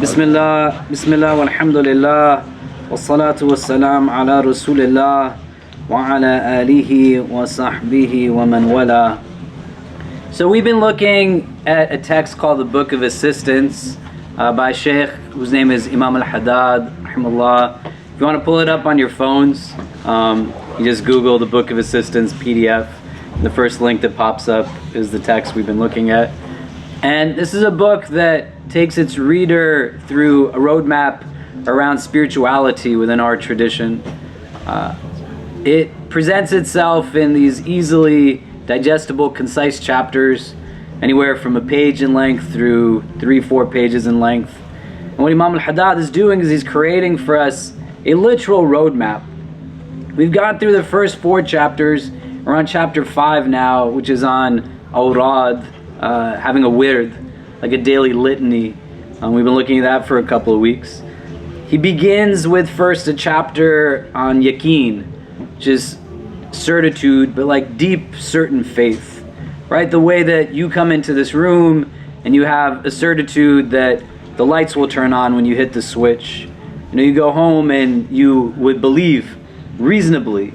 Bismillah, walhamdulillah, wassalatu wassalam ala rasulillah, wa ala alihi wa sahbihi wa man wala. So we've been looking at a text called the Book of Assistance by a Sheikh whose name is Imam Al-Haddad, rahimahullah. If you want to pull it up on your phones, you just Google the Book of Assistance PDF. The first link that pops up is the text we've been looking at. And this is a book that takes its reader through a roadmap around spirituality within our tradition. It presents itself in these easily digestible, concise chapters, anywhere from a page in length through 3-4 pages in length. And what Imam Al-Haddad is doing is he's creating for us a literal roadmap. We've gone through the first 4 chapters. We're on chapter 5 now, which is on awrad, having a wird, like a daily litany. We've been looking at that for a couple of weeks. He begins with first a chapter on yaqeen, which is certitude, but like deep, certain faith, right? The way that you come into this room and you have a certitude that the lights will turn on when you hit the switch. You know, you go home and you would believe reasonably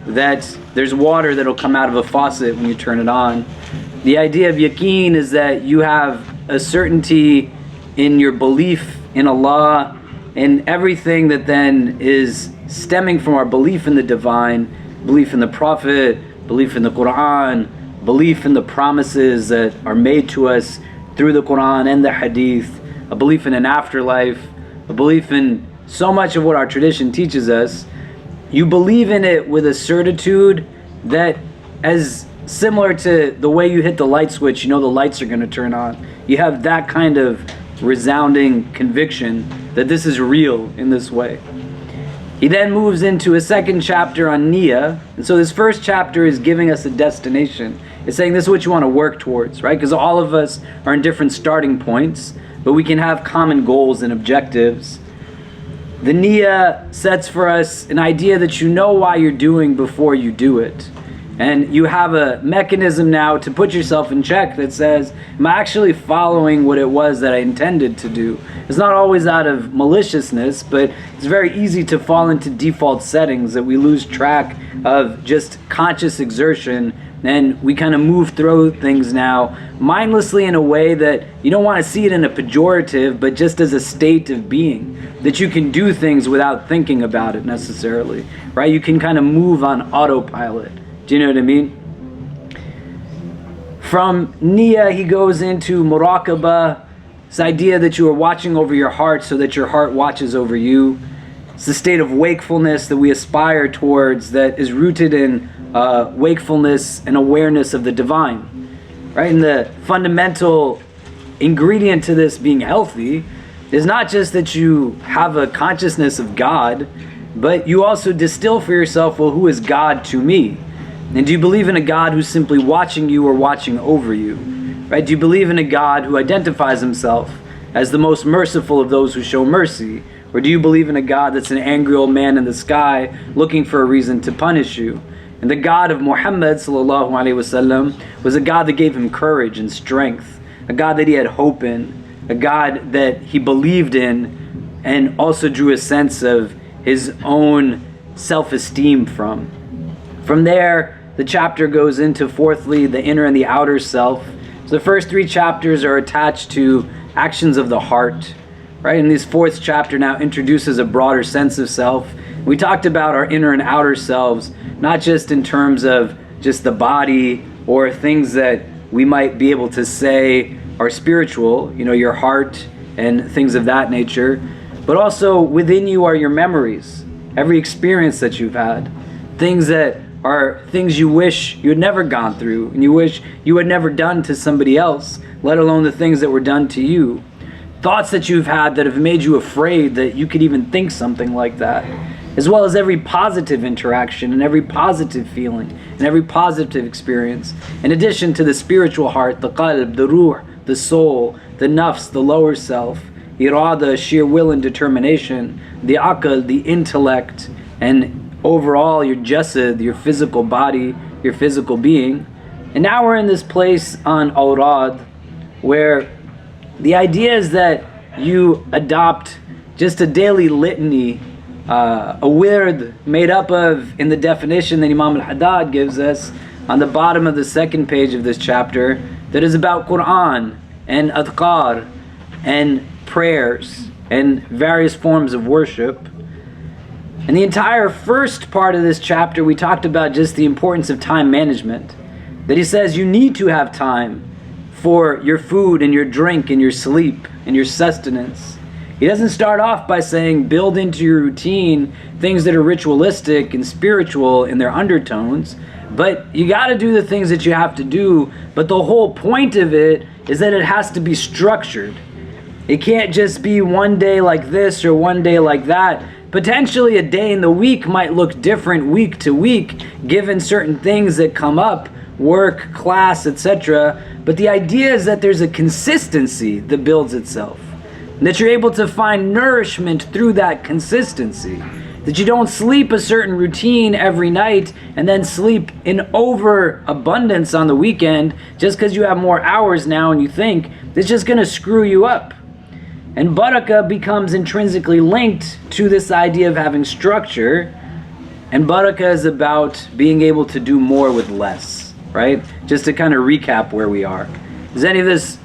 that there's water that'll come out of a faucet when you turn it on. The idea of yaqeen is that you have a certainty in your belief in Allah and everything that then is stemming from our belief in the divine, belief in the Prophet, belief in the Quran, belief in the promises that are made to us through the Quran and the Hadith, a belief in an afterlife, a belief in so much of what our tradition teaches us. You believe in it with a certitude that, as similar to the way you hit the light switch, you know the lights are going to turn on. You have that kind of resounding conviction that this is real in this way. He then moves into a second chapter on niyyah. And so this first chapter is giving us a destination. It's saying this is what you want to work towards, right? Because all of us are in different starting points, but we can have common goals and objectives. The niyyah sets for us an idea that you know why you're doing before you do it. And you have a mechanism now to put yourself in check that says, am I actually following what it was that I intended to do? It's not always out of maliciousness, but it's very easy to fall into default settings that we lose track of just conscious exertion, and we kind of move through things now mindlessly in a way that you don't want to see it in a pejorative, but just as a state of being, that you can do things without thinking about it necessarily, right? You can kind of move on autopilot. Do you know what I mean? From niyyah, he goes into muraqabah, this idea that you are watching over your heart so that your heart watches over you. It's the state of wakefulness that we aspire towards that is rooted in wakefulness and awareness of the divine, right? And the fundamental ingredient to this being healthy is not just that you have a consciousness of God, but you also distill for yourself, well, who is God to me? And do you believe in a God who's simply watching you or watching over you? Right? Do you believe in a God who identifies himself as the most merciful of those who show mercy? Or do you believe in a God that's an angry old man in the sky looking for a reason to punish you? And the God of Muhammad sallallahu alaihi wasallam was a God that gave him courage and strength, a God that he had hope in, a God that he believed in and also drew a sense of his own self-esteem from. From there, the chapter goes into, fourthly, the inner and the outer self. So the first 3 chapters are attached to actions of the heart, right? And this 4th chapter now introduces a broader sense of self. We talked about our inner and outer selves, not just in terms of just the body or things that we might be able to say are spiritual, you know, your heart and things of that nature, but also within you are your memories, every experience that you've had, things that are things you wish you had never gone through and you wish you had never done to somebody else, let alone the things that were done to you. Thoughts that you've had that have made you afraid that you could even think something like that, as well as every positive interaction and every positive feeling and every positive experience, in addition to the spiritual heart, the qalb, the ruh, the soul, the nafs, the lower self, irada, sheer will and determination, the aql, the intellect, and overall your jasad, your physical body, your physical being. And now we're in this place on awrad where the idea is that you adopt just a daily litany, a wird made up of, in the definition that Imam Al-Haddad gives us on the bottom of the second page of this chapter, that is about Quran and adhkar and prayers and various forms of worship. And the entire first part of this chapter, we talked about just the importance of time management. That he says you need to have time for your food and your drink and your sleep and your sustenance. He doesn't start off by saying build into your routine things that are ritualistic and spiritual in their undertones, but you got to do the things that you have to do. But the whole point of it is that it has to be structured. It can't just be one day like this or one day like that. Potentially a day in the week might look different week to week given certain things that come up, work, class, etc. But the idea is that there's a consistency that builds itself. And that you're able to find nourishment through that consistency. That you don't sleep a certain routine every night and then sleep in overabundance on the weekend just because you have more hours now and you think it's just going to screw you up. And barakah becomes intrinsically linked to this idea of having structure. And barakah is about being able to do more with less, right? Just to kind of recap where we are. Does any of this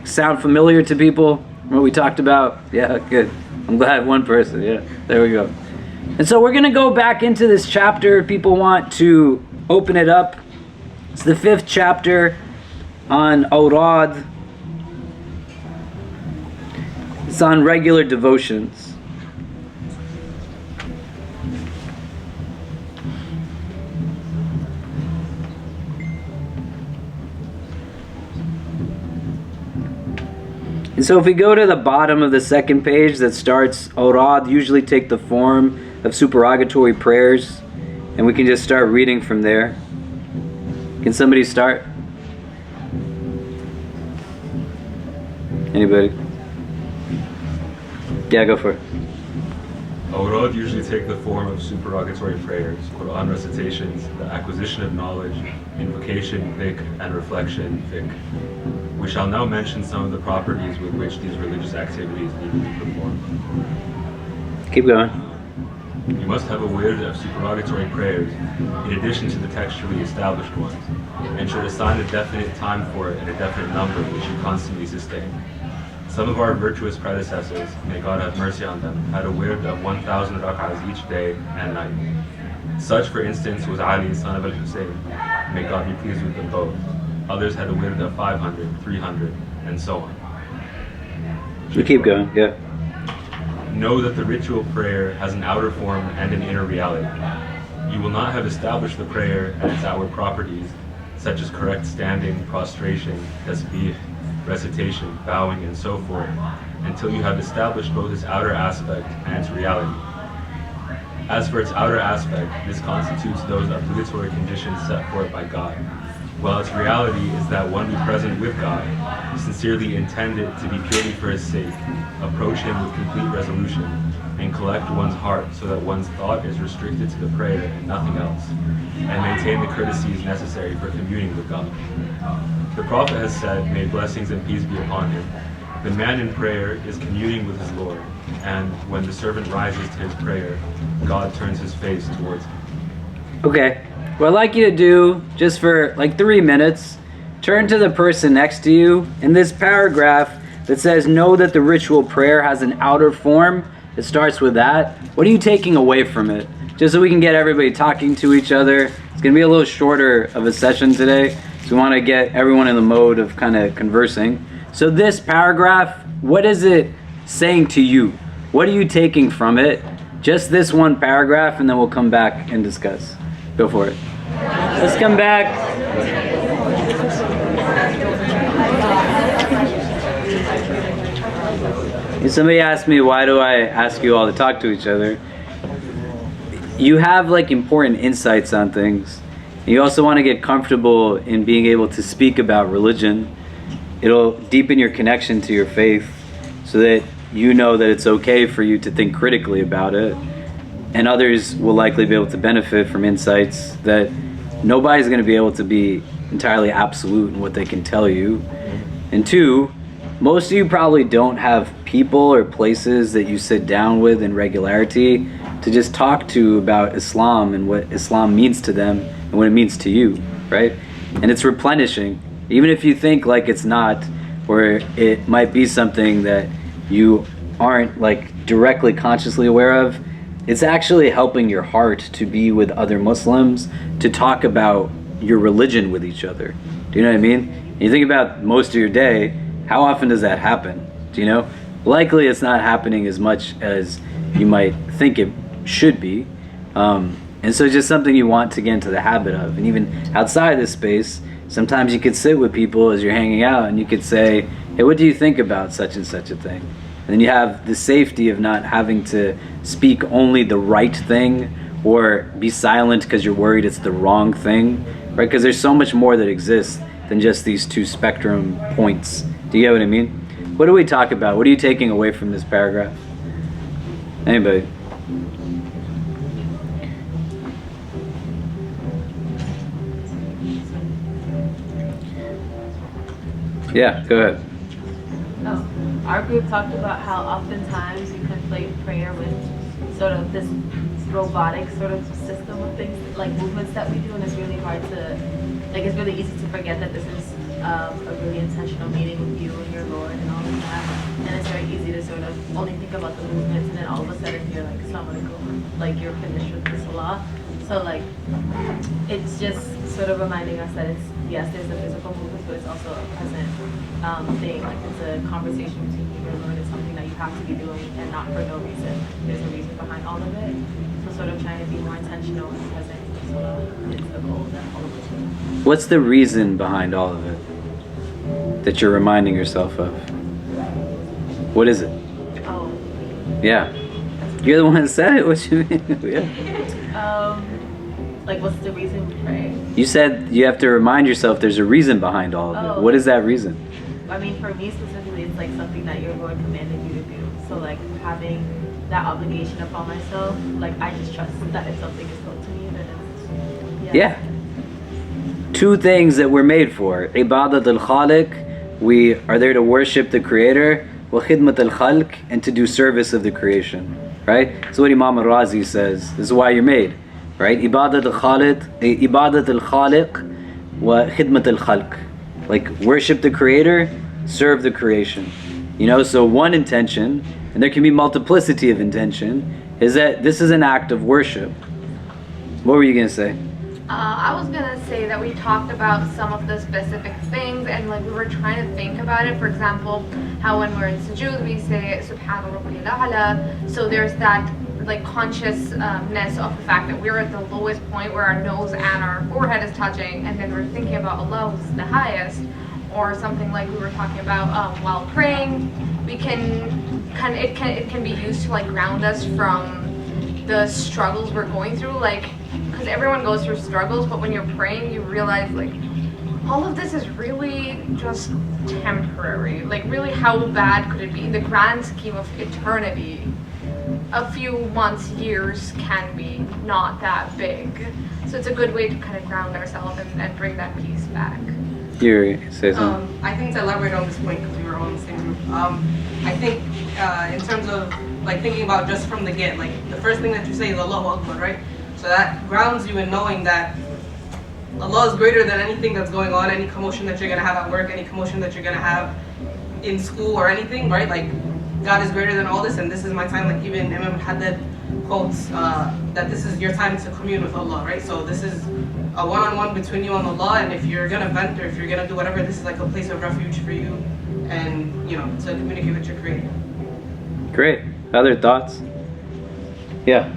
sound familiar to people? What we talked about? Yeah, good. I'm glad one person. Yeah, there we go. And so we're going to go back into this chapter. If people want to open it up. It's the 5th chapter on awrad. It's on regular devotions. And so if we go to the bottom of the second page that starts, awrad usually take the form of supererogatory prayers, and we can just start reading from there. Can somebody start? Anybody? Yeah, go for it. Awrad usually take the form of supererogatory prayers, Quran recitations, the acquisition of knowledge, invocation, dhikr, and reflection, fiqh. We shall now mention some of the properties with which these religious activities need to be performed. Keep going. You must have a wird of supererogatory prayers, in addition to the textually established ones, and should assign a definite time for it and a definite number which you constantly sustain. Some of our virtuous predecessors, may God have mercy on them, had a wird of 1,000 rak'ahs each day and night. Such, for instance, was Ali, son of Al-Hussein, may God be pleased with them both. Others had a wird of 500, 300, and so on. You keep going, yeah. Know that the ritual prayer has an outer form and an inner reality. You will not have established the prayer and its outward properties, such as correct standing, prostration, tasbih, recitation, bowing, and so forth, until you have established both its outer aspect and its reality. As for its outer aspect, this constitutes those obligatory conditions set forth by God, while its reality is that one be present with God, sincerely intend it to be purely for his sake, approach him with complete resolution, and collect one's heart so that one's thought is restricted to the prayer and nothing else, and maintain the courtesies necessary for communing with God. The Prophet has said, may blessings and peace be upon him, the man in prayer is communing with his Lord, and when the servant rises to his prayer, God turns his face towards him. Okay, what I'd like you to do, just for 3 minutes, turn to the person next to you in this paragraph that says, know that the ritual prayer has an outer form. It starts with that. What are you taking away from it? Just so we can get everybody talking to each other. It's going to be a little shorter of a session today, so we want to get everyone in the mode of kind of conversing. So this paragraph, what is it saying to you? What are you taking from it? Just this one paragraph, and then we'll come back and discuss. Go for it. Let's come back. Somebody asked me, why do I ask you all to talk to each other? You have important insights on things. You also want to get comfortable in being able to speak about religion. It'll deepen your connection to your faith so that you know that it's okay for you to think critically about it. And others will likely be able to benefit from insights that nobody's going to be able to be entirely absolute in what they can tell you. And two, most of you probably don't have people or places that you sit down with in regularity to just talk to about Islam and what Islam means to them and what it means to you, right? And it's replenishing. Even if you think like it's not, or it might be something that you aren't like directly consciously aware of, it's actually helping your heart to be with other Muslims, to talk about your religion with each other. Do you know what I mean? And you think about most of your day, how often does that happen? Do you know? Likely it's not happening as much as you might think it should be. And so it's just something you want to get into the habit of. And even outside this space, sometimes you could sit with people as you're hanging out and you could say, hey, what do you think about such and such a thing? And then you have the safety of not having to speak only the right thing or be silent because you're worried it's the wrong thing, right? Because there's so much more that exists than just these two spectrum points. Do you get what I mean? What do we talk about? What are you taking away from this paragraph? Anybody? Yeah, go ahead. Oh, our group talked about how oftentimes you conflate prayer with sort of this robotic sort of system of things, like movements that we do, and it's really hard to, like, it's really easy to forget that this is a really intentional meeting with you and your Lord and all of that. And it's very easy to sort of only think about the movements, and then all of a sudden you're like, Assalamu like you're finished with the salah. So like, it's just sort of reminding us that it's, yes, there's a physical movement, but it's also a present thing. Like, it's a conversation between you and your Lord. It's something that you have to be doing, and not for no reason. There's a reason behind all of it. So sort of trying to be more intentional and present is the goal that all of us do. What's the reason behind all of it that you're reminding yourself of? What is it? Oh. Yeah. You're the one that said it. What you mean? Yeah. Like, what's the reason we pray? You said you have to remind yourself there's a reason behind all of it. What is that reason? I mean, for me specifically, it's like something that your Lord commanded you to do. So like, having that obligation upon myself, like, I just trust that if something is told to me, then it's, yeah. Two things that we're made for. Ibadat al-Khaliq, we are there to worship the Creator. Wa khidmat al-Khalq, and to do service of the creation. Right? That's what Imam Al-Razi says. This is why you're made. Right? Ibadat al-Khaliq wa khidmat al-Khalq. Like, worship the Creator, serve the creation. You know, so one intention, and there can be multiplicity of intention, is that this is an act of worship. What were you going to say? I was going to say that we talked about some of the specific things, and like we were trying to think about it. For example, how when we're in sujood we say Subhana Rabbiyal A'la. So there's that like consciousness of the fact that we're at the lowest point where our nose and our forehead is touching, and then we're thinking about Allah who's the highest. Or something like we were talking about while praying, we it can be used to like ground us from the struggles we're going through, like, because everyone goes through struggles, but when you're praying you realize like all of this is really just temporary. Like, really, how bad could it be in the grand scheme of eternity? A few months, years can be not that big, so it's a good way to kind of ground ourselves and bring that peace back. You say something? I think to elaborate on this point, because we were all in the same group, I think in terms of like thinking about just from the get, like the first thing that you say is Allahu Akbar, right? So that grounds you in knowing that Allah is greater than anything that's going on, any commotion that you're going to have at work, any commotion that you're going to have in school or anything, right? Like, God is greater than all this, and this is my time. Like, even Imam Al-Haddad quotes that this is your time to commune with Allah, right? So this is a one-on-one between you and Allah, and if you're gonna vent or if you're gonna do whatever, this is like a place of refuge for you, and you know, to communicate with your Creator. Great. Other thoughts? Yeah.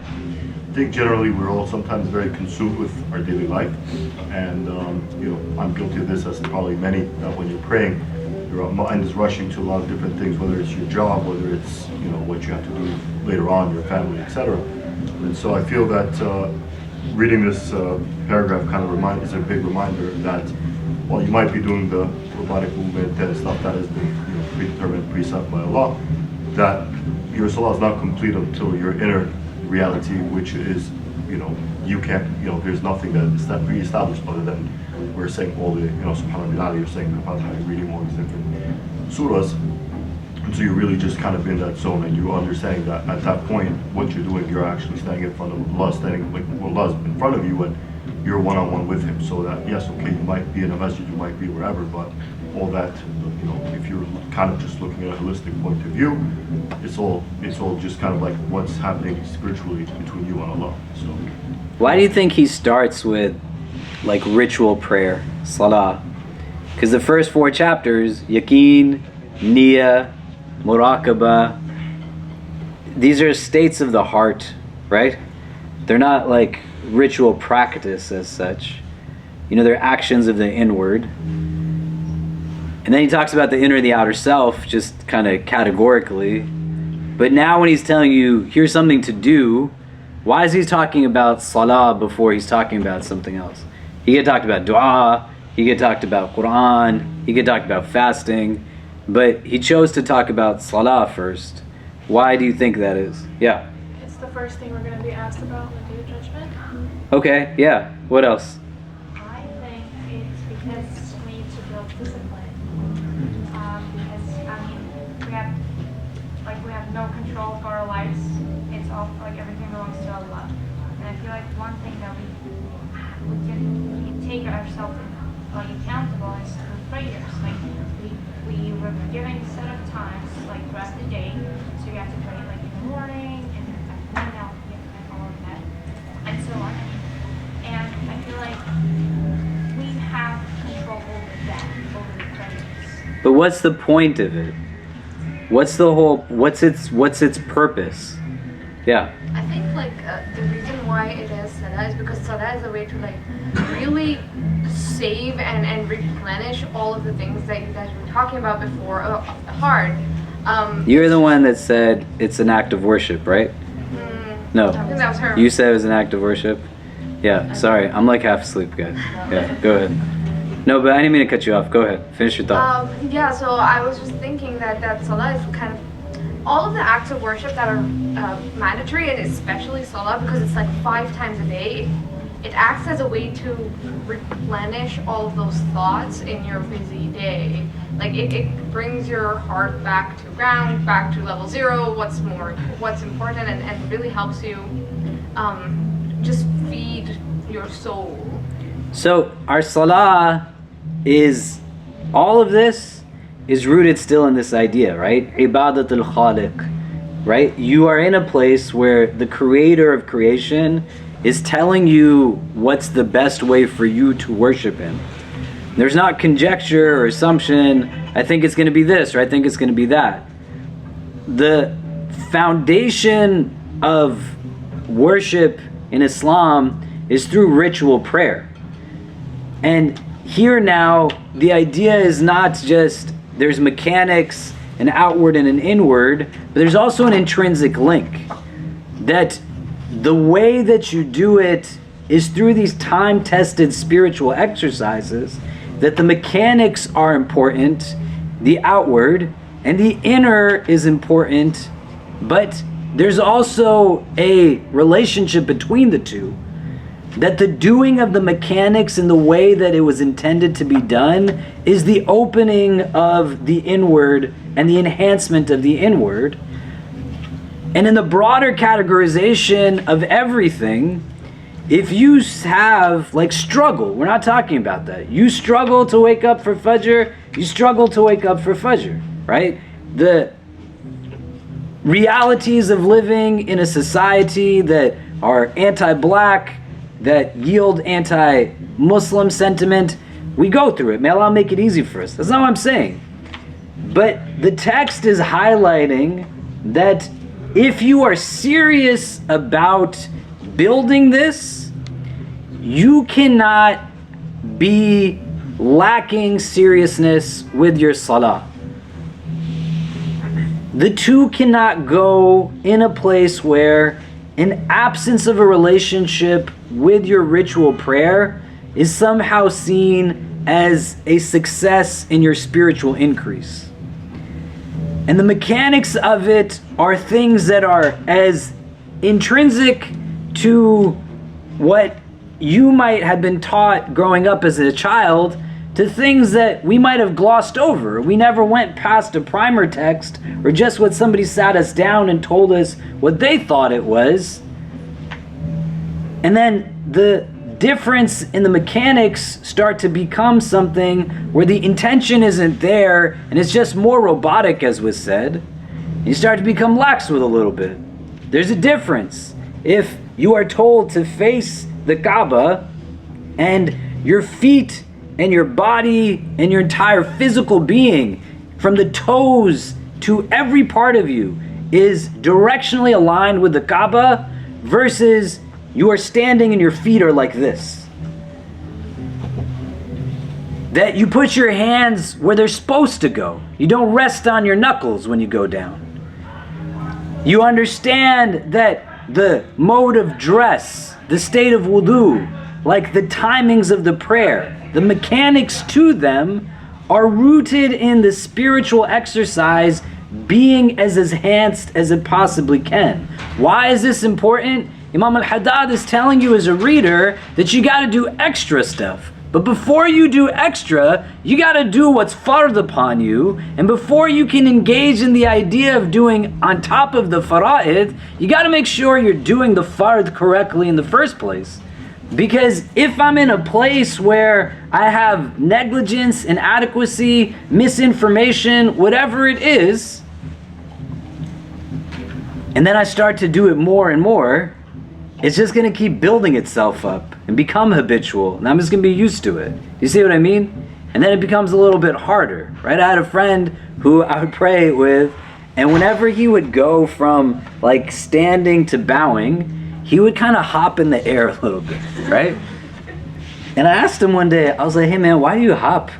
I think generally we're all sometimes very consumed with our daily life, and you know, I'm guilty of this, as probably many. When you're praying, your mind is rushing to a lot of different things, whether it's your job, whether it's, you know, what you have to do later on, your family, etc. And so I feel that reading this paragraph kind of is a big reminder that while you might be doing the robotic movement and stuff that has been, you know, predetermined, preset by Allah, that your salah is not complete until your inner reality, which is, you know, you can't, you know, there's nothing that is that pre-established other than we're saying all the, you know, subhanallah, you're saying the Fatiha, you're reading all these different surahs. And so you're really just kind of in that zone, and you understand that at that point, what you're doing, you're actually standing in front of Allah, standing like Allah's in front of you, and you're one-on-one with Him. So that, yes, okay, you might be in a masjid, you might be wherever, but all that, you know, if you're kind of just looking at a holistic point of view, it's all just kind of like what's happening spiritually between you and Allah. So, Why do you think he starts with like ritual prayer, salah? Because the first 4 chapters, yaqeen, niyyah, muraqabah, these are states of the heart, right? They're not like ritual practice as such. You know, they're actions of the inward. And then he talks about the inner and the outer self, just kind of categorically. But now when he's telling you, here's something to do, why is he talking about salah before he's talking about something else? He could talk about dua, he could talk about Quran, he could talk about fasting, but he chose to talk about salah first. Why do you think that is? Yeah. It's the first thing we're going to be asked about on the Day of Judgment. Okay, yeah. What else? I think it's because we need to build discipline. Because we have no control for our lives. It's all like everything belongs to Allah. And I feel like one thing that we can take ourselves like accountable is through prayers. Like we were given a set of times like throughout the day, so you have to pray like in the morning and at night and all of that and so on. And I feel like we have control over that, over the prayers. But what's the point of it? What's its purpose? Yeah. I think like the reason why it is salah is because salah is a way to like really save and replenish all of the things that you guys were talking about before of the heart. You're the one that said it's an act of worship, right? No. I think that was her. You said it was an act of worship? Yeah, sorry. I'm like half asleep, guys. Yeah, go ahead. No, but I didn't mean to cut you off. Go ahead. Finish your thought. Yeah, so I was just thinking that salah is kind of all of the acts of worship that are mandatory, and especially salah, because it's like 5 times a day. It acts as a way to replenish all of those thoughts in your busy day. Like it brings your heart back to ground, back to level 0, what's important, and really helps you just feed your soul. So our salah is, all of this is rooted still in this idea, right? Ibadatul Khaliq, right? You are in a place where the creator of creation is telling you what's the best way for you to worship him. There's not conjecture or assumption, I think it's going to be this, or I think it's going to be that. The foundation of worship in Islam is through ritual prayer. And here now, the idea is not just there's mechanics, an outward and an inward, but there's also an intrinsic link. That the way that you do it is through these time-tested spiritual exercises, that the mechanics are important, the outward, and the inner is important, but there's also a relationship between the two. That the doing of the mechanics in the way that it was intended to be done is the opening of the inward and the enhancement of the inward. And in the broader categorization of everything, if you have like struggle, we're not talking about that. You struggle to wake up for Fajr, you struggle to wake up for Fajr, right? The realities of living in a society that are anti-black, that yield anti-Muslim sentiment, we go through it. May Allah make it easy for us. That's not what I'm saying. But the text is highlighting that if you are serious about building this, you cannot be lacking seriousness with your salah. The two cannot go in a place where an absence of a relationship with your ritual prayer is somehow seen as a success in your spiritual increase. And the mechanics of it are things that are as intrinsic to what you might have been taught growing up as a child to things that we might have glossed over. We never went past a primer text or just what somebody sat us down and told us what they thought it was. And then the difference in the mechanics start to become something where the intention isn't there and it's just more robotic, as was said. You start to become lax with a little bit. There's a difference. If you are told to face the Kaaba and your feet and your body and your entire physical being, from the toes to every part of you, is directionally aligned with the Kaaba, versus you are standing and your feet are like this. That you put your hands where they're supposed to go. You don't rest on your knuckles when you go down. You understand that the mode of dress, the state of wudu, like the timings of the prayer, the mechanics to them are rooted in the spiritual exercise being as enhanced as it possibly can. Why is this important? Imam Al-Haddad is telling you as a reader that you got to do extra stuff. But before you do extra, you got to do what's fard upon you. And before you can engage in the idea of doing on top of the fara'id, you got to make sure you're doing the fard correctly in the first place. Because if I'm in a place where I have negligence, inadequacy, misinformation, whatever it is, and then I start to do it more and more, it's just going to keep building itself up and become habitual, and I'm just going to be used to it. You see what I mean? And then it becomes a little bit harder, right? I had a friend who I would pray with, and whenever he would go from like standing to bowing, he would kind of hop in the air a little bit, right? And I asked him one day, I was like, hey man, why do you hop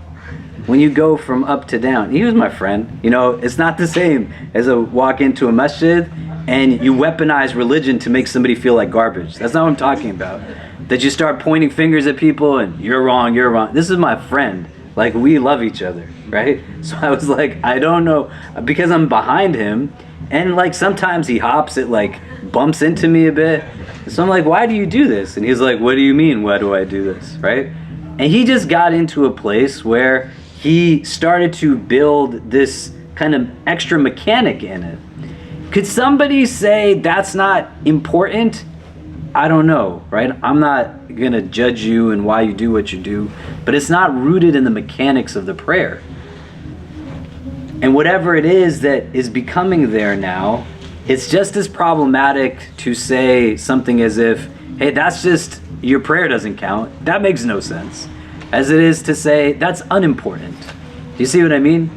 when you go from up to down? He was my friend. You know, it's not the same as a walk into a masjid and you weaponize religion to make somebody feel like garbage. That's not what I'm talking about. That you start pointing fingers at people and you're wrong, you're wrong. This is my friend. Like, we love each other, right? So I was like, I don't know, because I'm behind him, and like sometimes he hops, it like bumps into me a bit. So I'm like, why do you do this? And he's like, what do you mean, why do I do this, right? And he just got into a place where he started to build this kind of extra mechanic in it. Could somebody say that's not important? I don't know, right? I'm not gonna judge you and why you do what you do, but it's not rooted in the mechanics of the prayer. And whatever it is that is becoming there now, it's just as problematic to say something as if, hey, that's just, your prayer doesn't count. That makes no sense. As it is to say, that's unimportant. Do you see what I mean?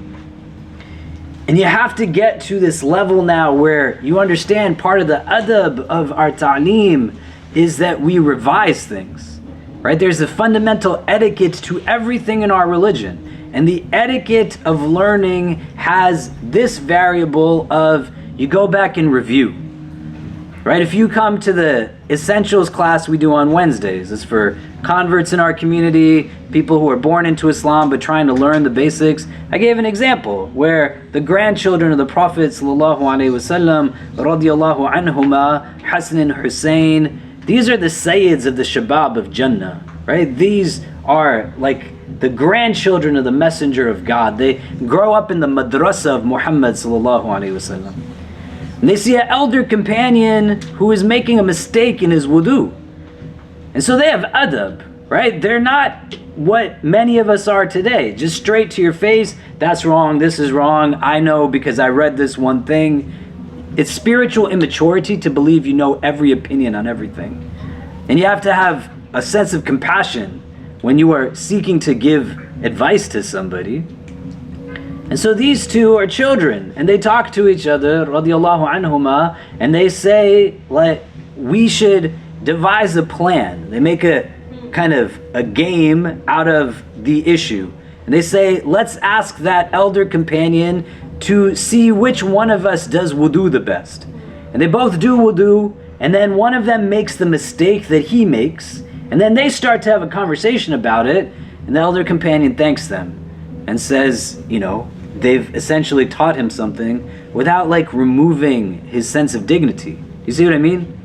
And you have to get to this level now where you understand part of the adab of our ta'aleem is that we revise things, right? There's a fundamental etiquette to everything in our religion. And the etiquette of learning has this variable of you go back and review, right? If you come to the essentials class we do on Wednesdays, it's for converts in our community, people who are born into Islam but trying to learn the basics. I gave an example where the grandchildren of the Prophet sallallahu alaihi wasallam, radiyallahu anhuma, Hassan and Hussein, these are the sayyids of the shabab of Jannah, right? These are like the grandchildren of the Messenger of God. They grow up in the madrasa of Muhammad sallallahu alaihi wasallam. And they see an elder companion who is making a mistake in his wudu. And so they have adab, right? They're not what many of us are today. Just straight to your face, that's wrong, this is wrong, I know because I read this one thing. It's spiritual immaturity to believe you know every opinion on everything. And you have to have a sense of compassion when you are seeking to give advice to somebody. And so these two are children, and they talk to each other, radiyallahu anhuma, and they say, like, we should devise a plan. They make a kind of a game out of the issue. And they say, let's ask that elder companion to see which one of us does wudu the best. And they both do wudu, and then one of them makes the mistake that he makes, and then they start to have a conversation about it, and the elder companion thanks them and says, you know, they've essentially taught him something without like removing his sense of dignity. You see what I mean?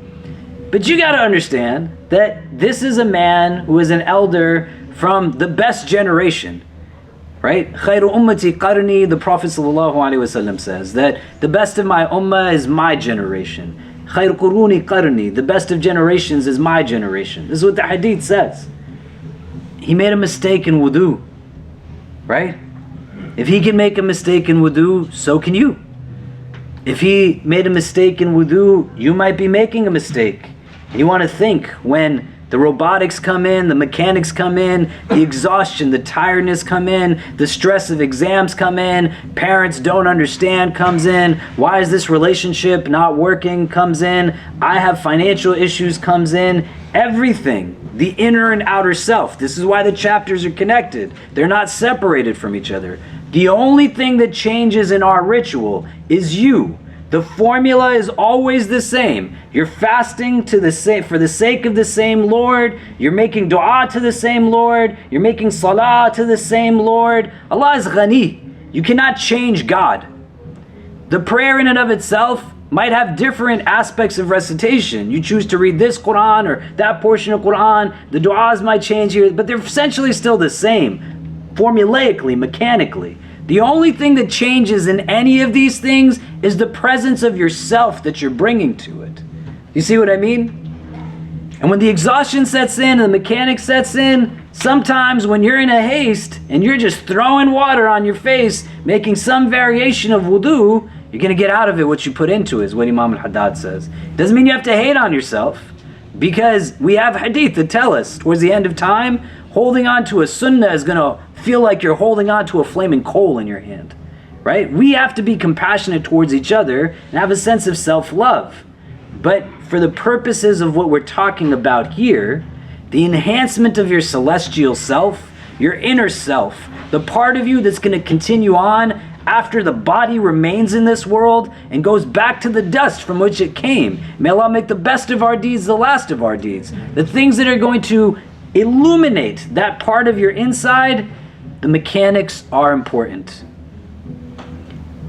But you got to understand that this is a man who is an elder from the best generation. right? Khairu ummati qarni, the Prophet ﷺ says that the best of my ummah is my generation. Khair quruni qarni, the best of generations is my generation. This is what the hadith says. He made a mistake in wudu, right? If he can make a mistake in wudu, so can you. If he made a mistake in wudu, you might be making a mistake. You want to think when the robotics come in, the mechanics come in, the exhaustion, the tiredness come in, the stress of exams come in, parents don't understand comes in, why is this relationship not working comes in, I have financial issues comes in, everything, the inner and outer self. This is why the chapters are connected. They're not separated from each other. The only thing that changes in our ritual is you. The formula is always the same. You're fasting for the sake of the same Lord. You're making dua to the same Lord. You're making salah to the same Lord. Allah is ghani. You cannot change God. The prayer in and of itself might have different aspects of recitation. You choose to read this Quran or that portion of Quran. The du'as might change here, but they're essentially still the same, formulaically, mechanically. The only thing that changes in any of these things is the presence of yourself that you're bringing to it. You see what I mean? And when the exhaustion sets in and the mechanics sets in, sometimes when you're in a haste and you're just throwing water on your face, making some variation of wudu, you're going to get out of it what you put into it, is what Imam Al-Haddad says. Doesn't mean you have to hate on yourself, because we have hadith that tell us towards the end of time, holding on to a sunnah is going to feel like you're holding on to a flaming coal in your hand, right? We have to be compassionate towards each other and have a sense of self-love. But for the purposes of what we're talking about here, the enhancement of your celestial self, your inner self, the part of you that's going to continue on after the body remains in this world and goes back to the dust from which it came. May Allah make the best of our deeds the last of our deeds. The things that are going to illuminate that part of your inside, the mechanics are important.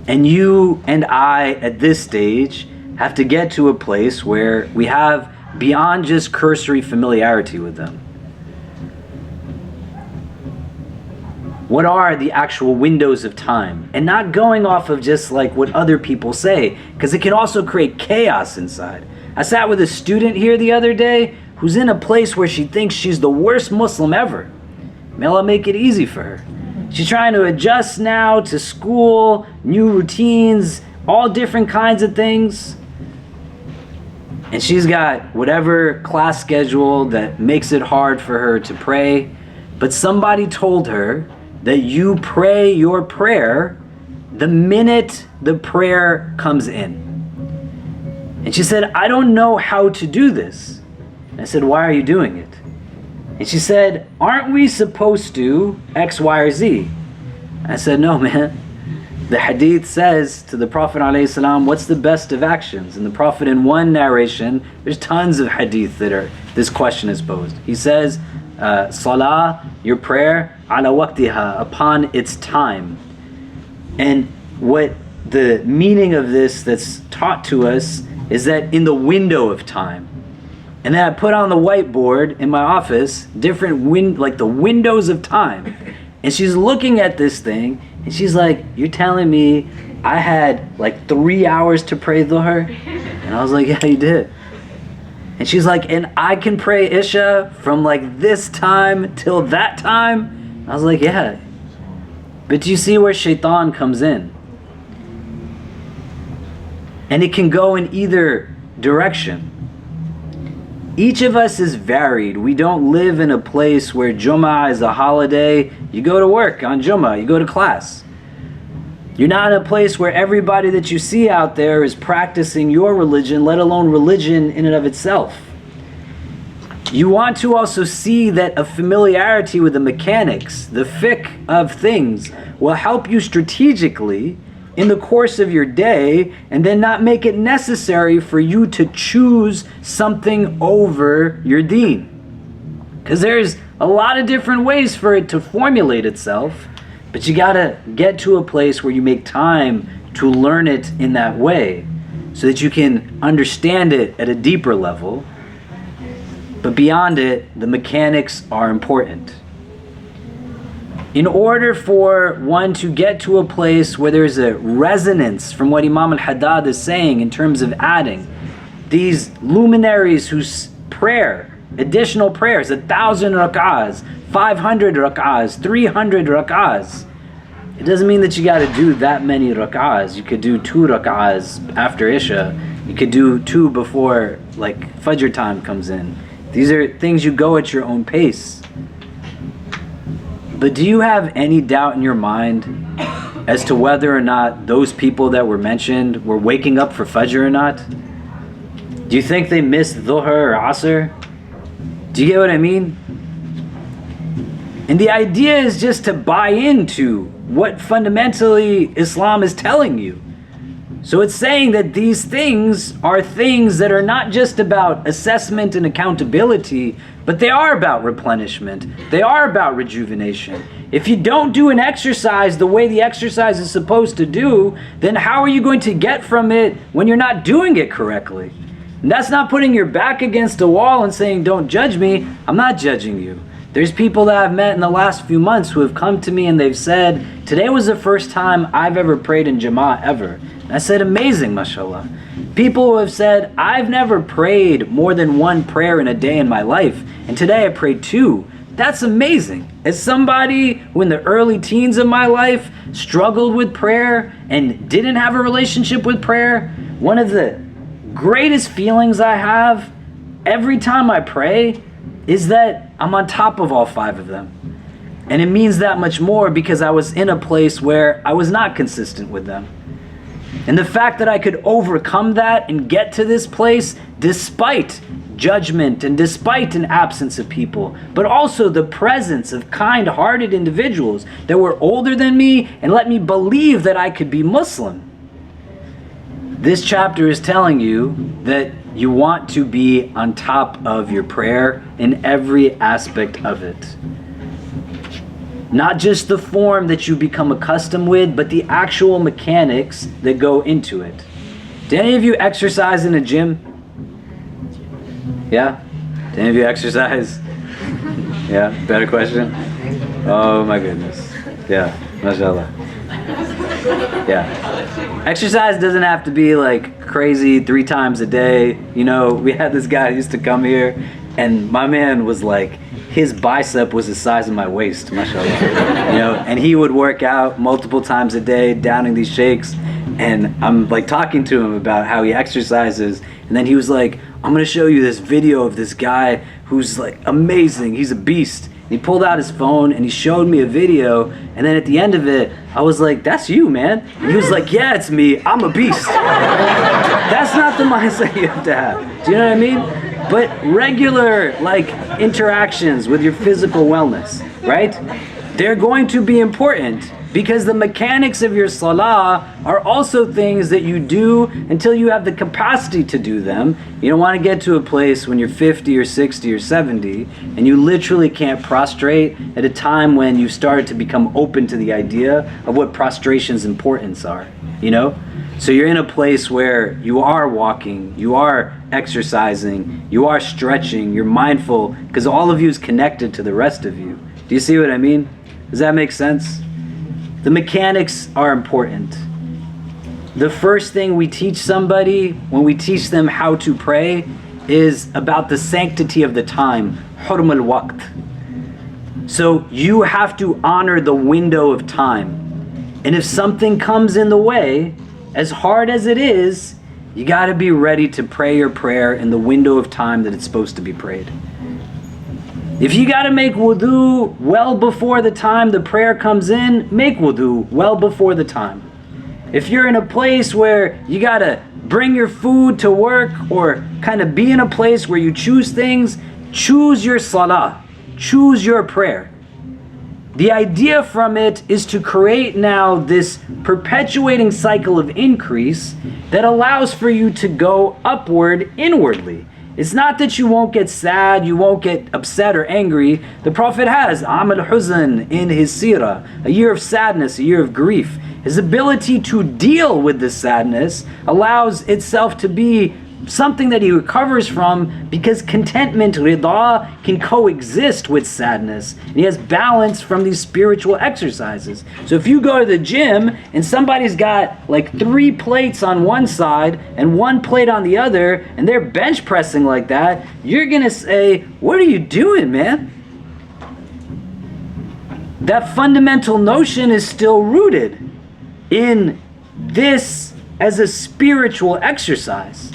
And you and I at this stage have to get to a place where we have beyond just cursory familiarity with them. What are the actual windows of time? And not going off of just like what other people say, because it can also create chaos inside. I sat with a student here the other day who's in a place where she thinks she's the worst Muslim ever. May Allah make it easy for her. She's trying to adjust now to school, new routines, all different kinds of things. And she's got whatever class schedule that makes it hard for her to pray. But somebody told her that you pray your prayer the minute the prayer comes in. And she said, I don't know how to do this. And I said, why are you doing it? And she said, aren't we supposed to X, Y, or Z? I said, no, man. The hadith says to the Prophet ﷺ, what's the best of actions? And the Prophet, in one narration, there's tons of hadith that this question is posed. He says, salah, your prayer, ala waqtiha, upon its time. And what the meaning of this that's taught to us is that in the window of time. And then I put on the whiteboard in my office different like the windows of time. And she's looking at this thing and she's like, you're telling me I had like 3 hours to pray Dhuhr? And I was like, yeah, you did. And she's like, and I can pray Isha from like this time till that time? I was like, yeah. But do you see where shaitan comes in? And it can go in either direction. Each of us is varied. We don't live in a place where Jummah is a holiday. You go to work on Jummah, you go to class. You're not in a place where everybody that you see out there is practicing your religion, let alone religion in and of itself. You want to also see that a familiarity with the mechanics, the fiqh of things, will help you strategically in the course of your day, and then not make it necessary for you to choose something over your deen. Because there's a lot of different ways for it to formulate itself, but you gotta get to a place where you make time to learn it in that way, so that you can understand it at a deeper level. But beyond it, the mechanics are important. in order for one to get to a place where there's a resonance from what Imam Al-Haddad is saying in terms of adding these luminaries whose prayer, additional prayers, 1,000 rak'ahs, 500 rak'ahs, 300 rak'ahs. It doesn't mean that you got to do that many rak'ahs. You could do 2 rak'ahs after Isha. You could do 2 before like Fajr time comes in. These are things you go at your own pace. But do you have any doubt in your mind as to whether or not those people that were mentioned were waking up for Fajr or not? Do you think they missed Dhuhr or Asr? Do you get what I mean? And the idea is just to buy into what fundamentally Islam is telling you. So it's saying that these things are things that are not just about assessment and accountability, but they are about replenishment. They are about rejuvenation. If you don't do an exercise the way the exercise is supposed to do, then how are you going to get from it when you're not doing it correctly? And that's not putting your back against a wall and saying, don't judge me. I'm not judging you. There's people that I've met in the last few months who have come to me and they've said, today was the first time I've ever prayed in Jama'ah ever. And I said, amazing, mashallah. People who have said, I've never prayed more than 1 prayer in a day in my life, and today I prayed 2. That's amazing. As somebody who in the early teens of my life struggled with prayer and didn't have a relationship with prayer, one of the greatest feelings I have every time I pray is that I'm on top of all 5 of them. And it means that much more because I was in a place where I was not consistent with them. And the fact that I could overcome that and get to this place despite judgment and despite an absence of people, but also the presence of kind-hearted individuals that were older than me and let me believe that I could be Muslim. This chapter is telling you that you want to be on top of your prayer in every aspect of it. Not just the form that you become accustomed with, but the actual mechanics that go into it. Do any of you exercise in a gym? Yeah? Do any of you exercise? Yeah? Better question? Oh my goodness. Yeah. MashaAllah. Yeah. Exercise doesn't have to be like crazy 3 times a day. You know, we had this guy who used to come here and my man was like, his bicep was the size of my waist, mashallah. You know, and he would work out multiple times a day, downing these shakes. And I'm like talking to him about how he exercises. And then he was like, I'm gonna show you this video of this guy who's like amazing. He's a beast. And he pulled out his phone and he showed me a video. And then at the end of it, I was like, that's you, man. And he was like, yeah, it's me. I'm a beast. That's not the mindset you have to have. Do you know what I mean? But regular like interactions with your physical wellness, right? They're going to be important because the mechanics of your salah are also things that you do until you have the capacity to do them. You don't want to get to a place when you're 50 or 60 or 70 and you literally can't prostrate at a time when you started to become open to the idea of what prostration's importance are, you know? So you're in a place where you are walking, you are exercising, you are stretching, you're mindful, because all of you is connected to the rest of you. Do you see what I mean? Does that make sense? The mechanics are important. The first thing we teach somebody when we teach them how to pray is about the sanctity of the time, hurm al-waqt. So you have to honor the window of time. And if something comes in the way, as hard as it is, you got to be ready to pray your prayer in the window of time that it's supposed to be prayed. If you got to make wudu well before the time the prayer comes in, make wudu well before the time. If you're in a place where you got to bring your food to work or kind of be in a place where you choose things, choose your salah, choose your prayer. The idea from it is to create now this perpetuating cycle of increase that allows for you to go upward inwardly. It's not that you won't get sad, you won't get upset or angry. The Prophet has Am al-Huzn in his seerah, a year of sadness, a year of grief. His ability to deal with this sadness allows itself to be something that he recovers from, because contentment, rida, can coexist with sadness. And he has balance from these spiritual exercises. So if you go to the gym and somebody's got like 3 plates on one side and 1 plate on the other, and they're bench pressing like that, you're gonna say, what are you doing, man? That fundamental notion is still rooted in this as a spiritual exercise.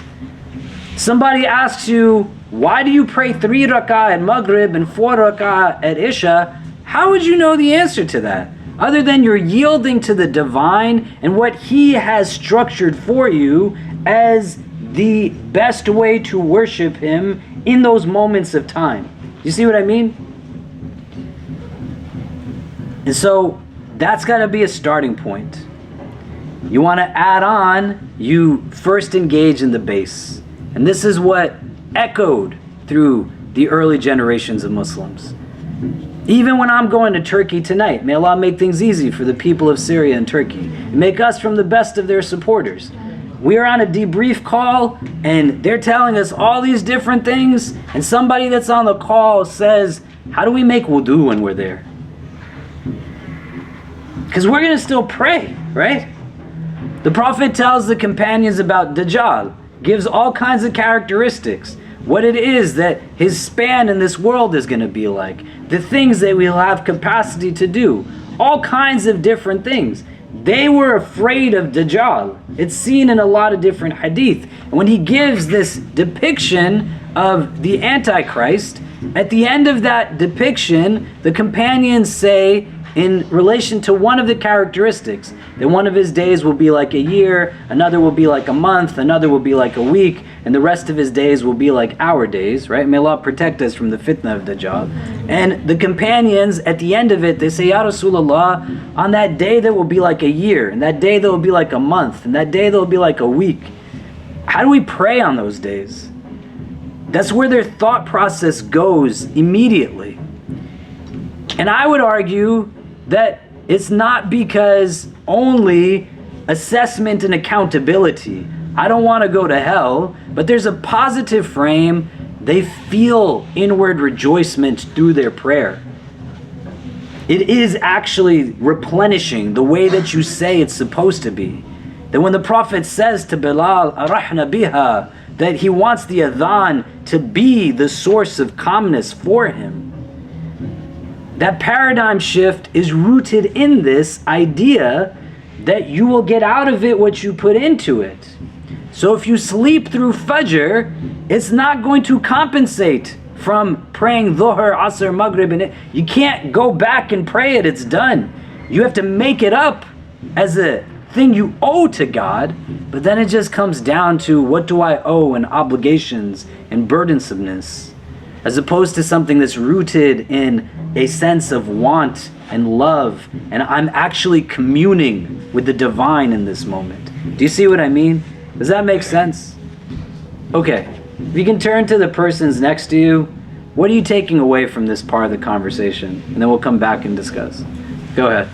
Somebody asks you, why do you pray 3 rak'ah at Maghrib and 4 rak'ah at Isha? How would you know the answer to that? Other than you're yielding to the divine and what he has structured for you as the best way to worship him in those moments of time. You see what I mean? And so that's got to be a starting point. You want to add on, you first engage in the base. And this is what echoed through the early generations of Muslims. Even when I'm going to Turkey tonight, may Allah make things easy for the people of Syria and Turkey, and make us from the best of their supporters. We are on a debrief call, and they're telling us all these different things, and somebody that's on the call says, how do we make wudu when we're there? Because we're going to still pray, right? The Prophet tells the companions about Dajjal, gives all kinds of characteristics, what it is that his span in this world is going to be like, the things that we'll have capacity to do, all kinds of different things. They were afraid of Dajjal. It's seen in a lot of different hadith. And when he gives this depiction of the Antichrist, at the end of that depiction, the companions say, in relation to one of the characteristics, that one of his days will be like a year, another will be like a month, another will be like a week, and the rest of his days will be like our days, right? May Allah protect us from the fitna of Dajjal. And the companions, at the end of it, they say, Ya Rasulullah, on that day that will be like a year, and that day that will be like a month, and that day that will be like a week, how do we pray on those days? That's where their thought process goes immediately. And I would argue that it's not because only assessment and accountability. I don't want to go to hell, but there's a positive frame. They feel inward rejoicement through their prayer. It is actually replenishing the way that you say it's supposed to be. That when the Prophet says to Bilal, Arahna biha, that he wants the adhan to be the source of calmness for him. That paradigm shift is rooted in this idea that you will get out of it what you put into it. So if you sleep through Fajr, it's not going to compensate from praying Dhuhr, Asr, Maghrib, and you can't go back and pray it, it's done. You have to make it up as a thing you owe to God, but then it just comes down to what do I owe and obligations and burdensomeness, as opposed to something that's rooted in a sense of want and love, and I'm actually communing with the divine in this moment. Do you see what I mean? Does that make sense? Okay, if you can turn to the persons next to you, what are you taking away from this part of the conversation? And then we'll come back and discuss. Go ahead.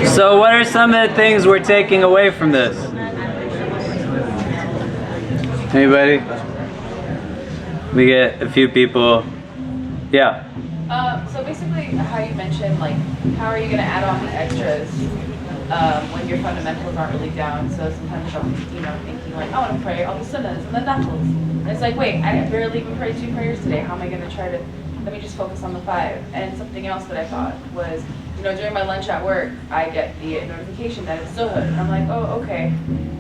So what are some of the things we're taking away from this? Anybody? We get a few people. Yeah. So basically, how you mentioned, like, how are you going to add on the extras when your fundamentals aren't really down? So sometimes I'm, thinking like, I want to pray all the sunnahs and the nafils. And it's like, wait, I barely even prayed 2 prayers today. How am I going to try to, let me just focus on the 5. And something else that I thought was, during my lunch at work, I get the notification that it's Zuhud. And I'm like, oh, okay.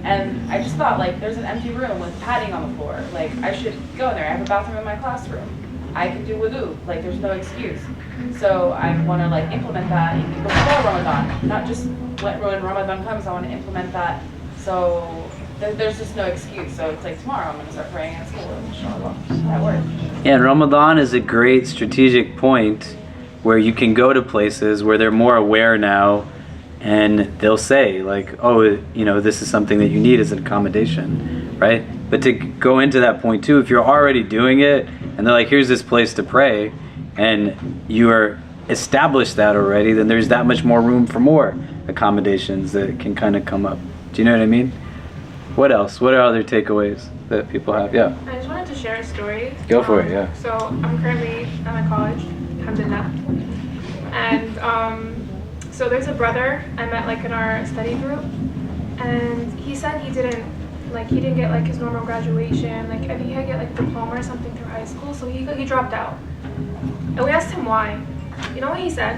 And I just thought, like, there's an empty room with padding on the floor. Like, I should go in there. I have a bathroom in my classroom. I can do wudu. Like, there's no excuse. So I want to, like, implement that even before Ramadan. Not just when Ramadan comes, I want to implement that. So there's just no excuse. So it's like tomorrow I'm going to start praying at school, inshallah, at work. Yeah, Ramadan is a great strategic point where you can go to places where they're more aware now, and they'll say like, oh, this is something that you need as an accommodation, right? But to go into that point too, if you're already doing it and they're like, here's this place to pray, and you are established that already, then there's that much more room for more accommodations that can kind of come up. Do you know what I mean? What else? What are other takeaways that people have? Yeah. I just wanted to share a story. Go for it, yeah. So I'm currently at my college, alhamdulillah. And so there's a brother I met like in our study group, and he said he didn't get like his normal graduation. Like I think he had to get like diploma or something through high school, so he dropped out. And we asked him why. You know what he said?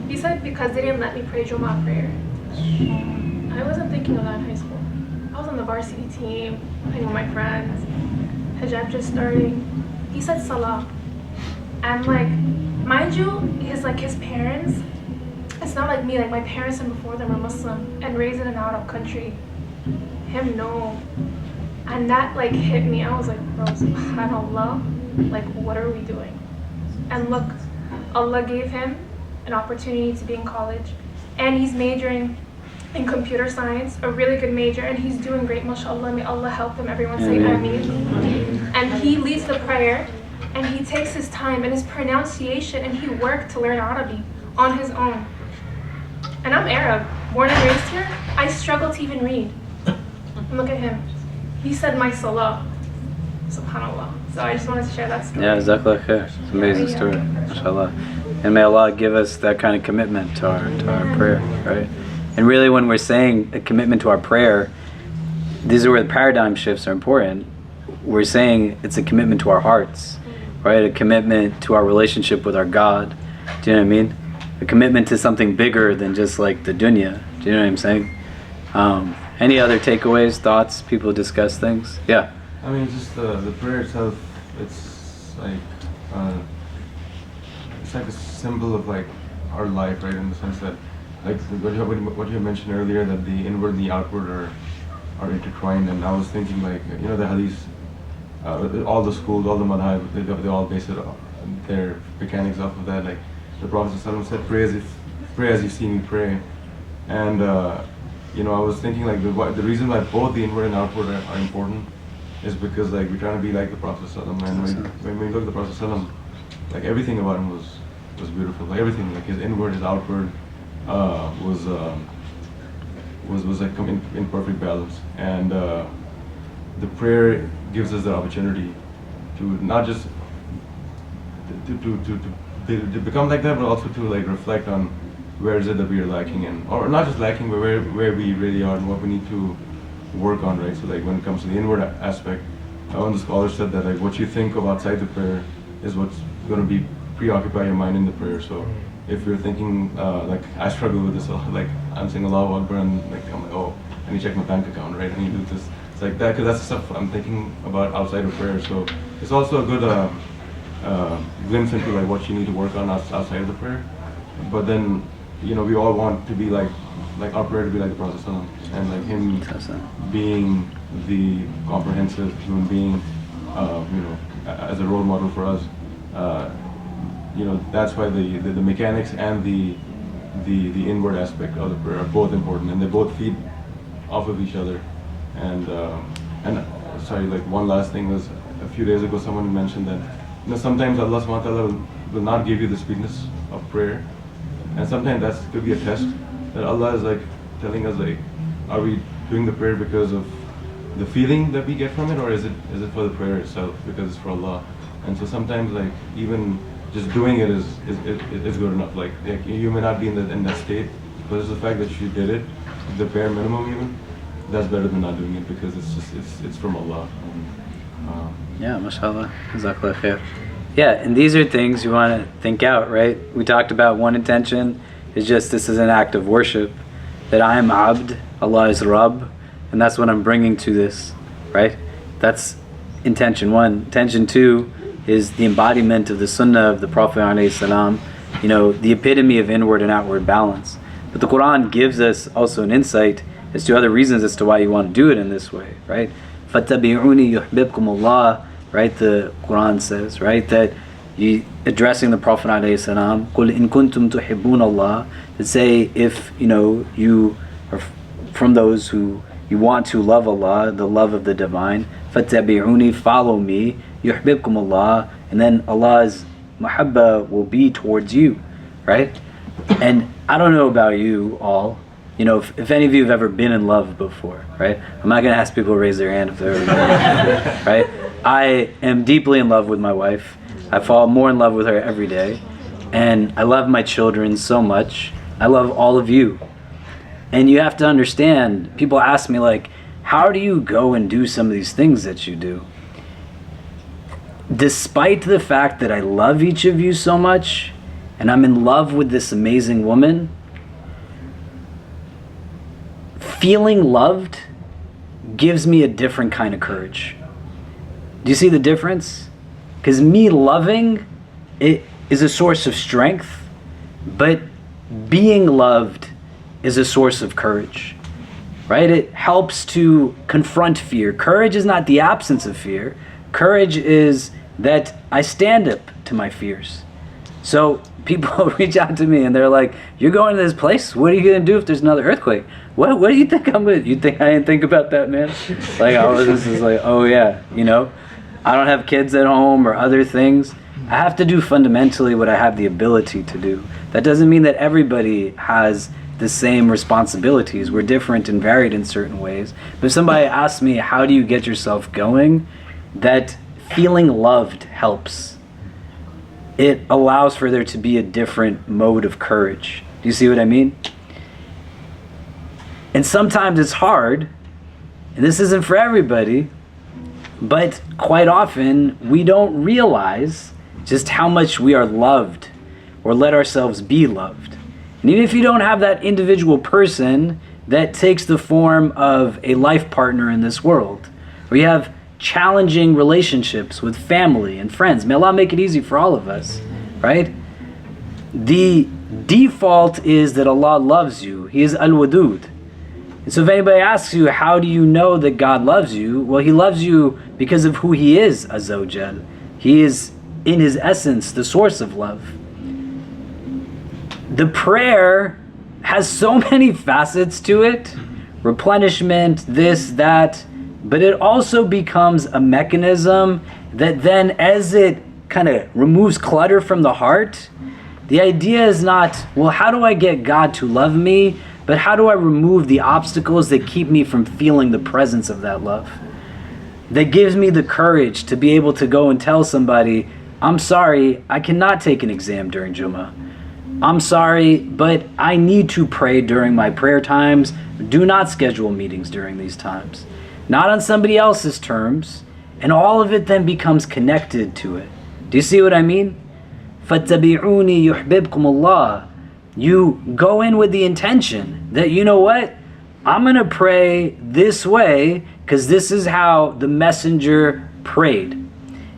He said because they didn't let me pray Jummah prayer. I wasn't thinking of that in high school. I was on the varsity team, playing with my friends, hijab just starting. He said salah. And like, mind you, his parents, it's not like me, like my parents and before them were Muslim and raised in an Arab country. Him, no. And that like hit me. I was like, bro, subhanAllah, like what are we doing? And look, Allah gave him an opportunity to be in college, and he's majoring in computer science, a really good major, and he's doing great, mashallah. May Allah help him. Everyone say Ameen. And he leads the prayer, and he takes his time and his pronunciation, and he worked to learn Arabic on his own. And I'm Arab, born and raised here. I struggle to even read. And look at him. He said my salah. Subhanallah. So I just wanted to share that story. Yeah, Jazakallah khair. It's an amazing story, mashallah. And may Allah give us that kind of commitment to our prayer, right? And really when we're saying a commitment to our prayer, these are where the paradigm shifts are important. We're saying it's a commitment to our hearts, right? A commitment to our relationship with our God. Do you know what I mean? A commitment to something bigger than just like the dunya. Do you know what I'm saying? Any other takeaways, thoughts, people discuss things? Yeah. I mean, just the prayer itself, it's like a symbol of like our life, right? In the sense that, like what you mentioned earlier, that the inward and the outward are intertwined. And I was thinking, like, you know, the hadith, all the schools, all the madhab, they all base it their mechanics off of that. Like the Prophet ﷺ said, pray as you see me pray. And you know, I was thinking like the reason why both the inward and outward are important is because like we're trying to be like the Prophet ﷺ. And when we look at the Prophet ﷺ, like everything about him was beautiful. Like everything, like his inward, his outward was like in perfect balance. And the prayer gives us the opportunity to not just to become like that, but also to like reflect on where is it that we are lacking in, or not just lacking, but where we really are and what we need to work on, right? So like when it comes to the inward aspect, one of the scholars said that like what you think of outside the prayer is what's going to be preoccupy your mind in the prayer. So if you're thinking like I struggle with this, like I'm saying Allahu Akbar and like I'm like, oh, I need to check my bank account, right? I need to do this. It's like that, because that's the stuff I'm thinking about outside of prayer. So it's also a good glimpse into like what you need to work on outside of the prayer. But then, you know, we all want to be like our prayer to be like the Prophet ﷺ, and like him being the comprehensive human being, you know, as a role model for us. You know, that's why the mechanics and the inward aspect of the prayer are both important, and they both feed off of each other. And sorry, like one last thing was, a few days ago someone mentioned that, you know, sometimes Allah subhanahu wa ta'ala will not give you the sweetness of prayer, and sometimes that could be a test that Allah is like telling us, like, are we doing the prayer because of the feeling that we get from it, or is it for the prayer itself, because it's for Allah? And so sometimes like even just doing it is good enough. Like you may not be in that state, but it's the fact that you did it, the bare minimum even, that's better than not doing it, because it's from Allah. Yeah, mashallah. Jazakallah khair. Yeah, and these are things you want to think out, right? We talked about one intention is just this is an act of worship, that I am abd, Allah is Rabb, and that's what I'm bringing to this, right? That's intention one. Intention two is the embodiment of the sunnah of the Prophet ﷺ, you know, the epitome of inward and outward balance. But the Quran gives us also an insight as to other reasons as to why you want to do it in this way, right? فَاتَّبِعُونِي يُحْبِبْكُمُ اللَّهِ, right? The Quran says, right, that you addressing the Prophet ﷺ, قُلْ إِن كُنْتُمْ تُحِبُّونَ اللَّهِ, to say if, you know, you are from those who you want to love Allah, the love of the divine, فَاتَّبِعُونِي, follow me, يُحْبِبْكُمُ اللَّهِ, and then Allah's mahabba will be towards you, right? And I don't know about you all, you know, if any of you have ever been in love before, right? I'm not going to ask people to raise their hand if they're ever been in love, right? I am deeply in love with my wife. I fall more in love with her every day. And I love my children so much. I love all of you. And you have to understand, people ask me like, how do you go and do some of these things that you do? Despite the fact that I love each of you so much, and I'm in love with this amazing woman, feeling loved gives me a different kind of courage. Do you see the difference? Because me loving, it is a source of strength, but being loved is a source of courage, right? It helps to confront fear. Courage is not the absence of fear. Courage is that I stand up to my fears. So people reach out to me and they're like, you're going to this place? What are you going to do if there's another earthquake? What do you think I'm going to, you think I didn't think about that, man? Like, this is like, oh yeah, you know, I don't have kids at home or other things. I have to do fundamentally what I have the ability to do. That doesn't mean that everybody has the same responsibilities. We're different and varied in certain ways. But if somebody asks me, how do you get yourself going? That feeling loved helps. It allows for there to be a different mode of courage. Do you see what I mean? And sometimes it's hard, and this isn't for everybody, but quite often we don't realize just how much we are loved or let ourselves be loved. And even if you don't have that individual person that takes the form of a life partner in this world, or you have challenging relationships with family and friends, may Allah make it easy for all of us, right? The default is that Allah loves you. He is Al-Wadud. And so if anybody asks you, how do you know that God loves you? Well, He loves you because of who He is, Azza wa Jal. He is, in His essence, the source of love. The prayer has so many facets to it. Replenishment, this, that. But it also becomes a mechanism that then, as it kind of removes clutter from the heart, the idea is not, well, how do I get God to love me? But how do I remove the obstacles that keep me from feeling the presence of that love? That gives me the courage to be able to go and tell somebody, I'm sorry, I cannot take an exam during Jummah. I'm sorry, but I need to pray during my prayer times. Do not schedule meetings during these times. Not on somebody else's terms, and all of it then becomes connected to it. Do you see what I mean? فَاتَّبِعُونِي يُحْبِبْكُمُ اللَّهِ. You go in with the intention that, you know what? I'm going to pray this way because this is how the messenger prayed.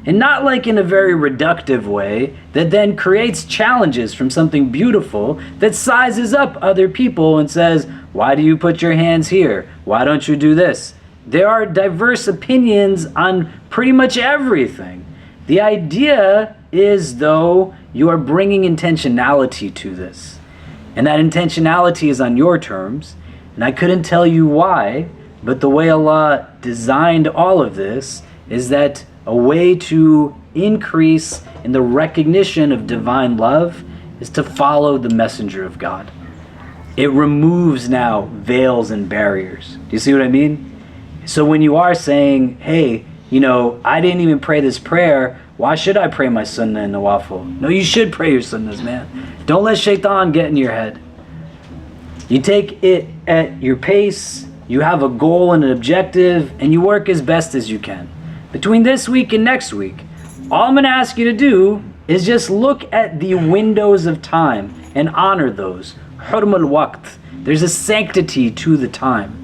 And not like in a very reductive way that then creates challenges from something beautiful that sizes up other people and says, why do you put your hands here? Why don't you do this? There are diverse opinions on pretty much everything. The idea is, though, you are bringing intentionality to this. And that intentionality is on your terms. And I couldn't tell you why, but the way Allah designed all of this is that a way to increase in the recognition of divine love is to follow the messenger of God. It removes now veils and barriers. Do you see what I mean? So when you are saying, hey, you know, I didn't even pray this prayer, why should I pray my sunnah and nawafil? No, you should pray your sunnahs, man. Don't let shaitan get in your head. You take it at your pace, you have a goal and an objective, and you work as best as you can. Between this week and next week, all I'm going to ask you to do is just look at the windows of time and honor those. Hurm al-waqt. There's a sanctity to the time.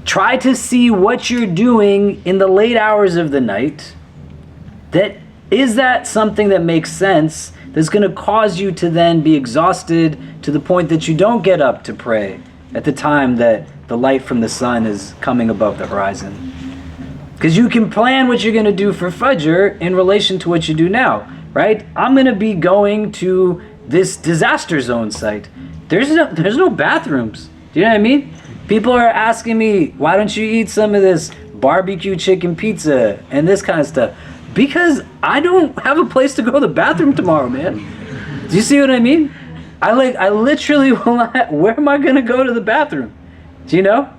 Try to see what you're doing in the late hours of the night. Is that something that makes sense that's going to cause you to then be exhausted to the point that you don't get up to pray at the time that the light from the sun is coming above the horizon? Because you can plan what you're going to do for Fajr in relation to what you do now, right? I'm going to be going to this disaster zone site. There's no bathrooms. Do you know what I mean? People are asking me, why don't you eat some of this barbecue chicken pizza and this kind of stuff? Because I don't have a place to go to the bathroom tomorrow, man. Do you see what I mean? I literally will not, where am I going to go to the bathroom? Do you know?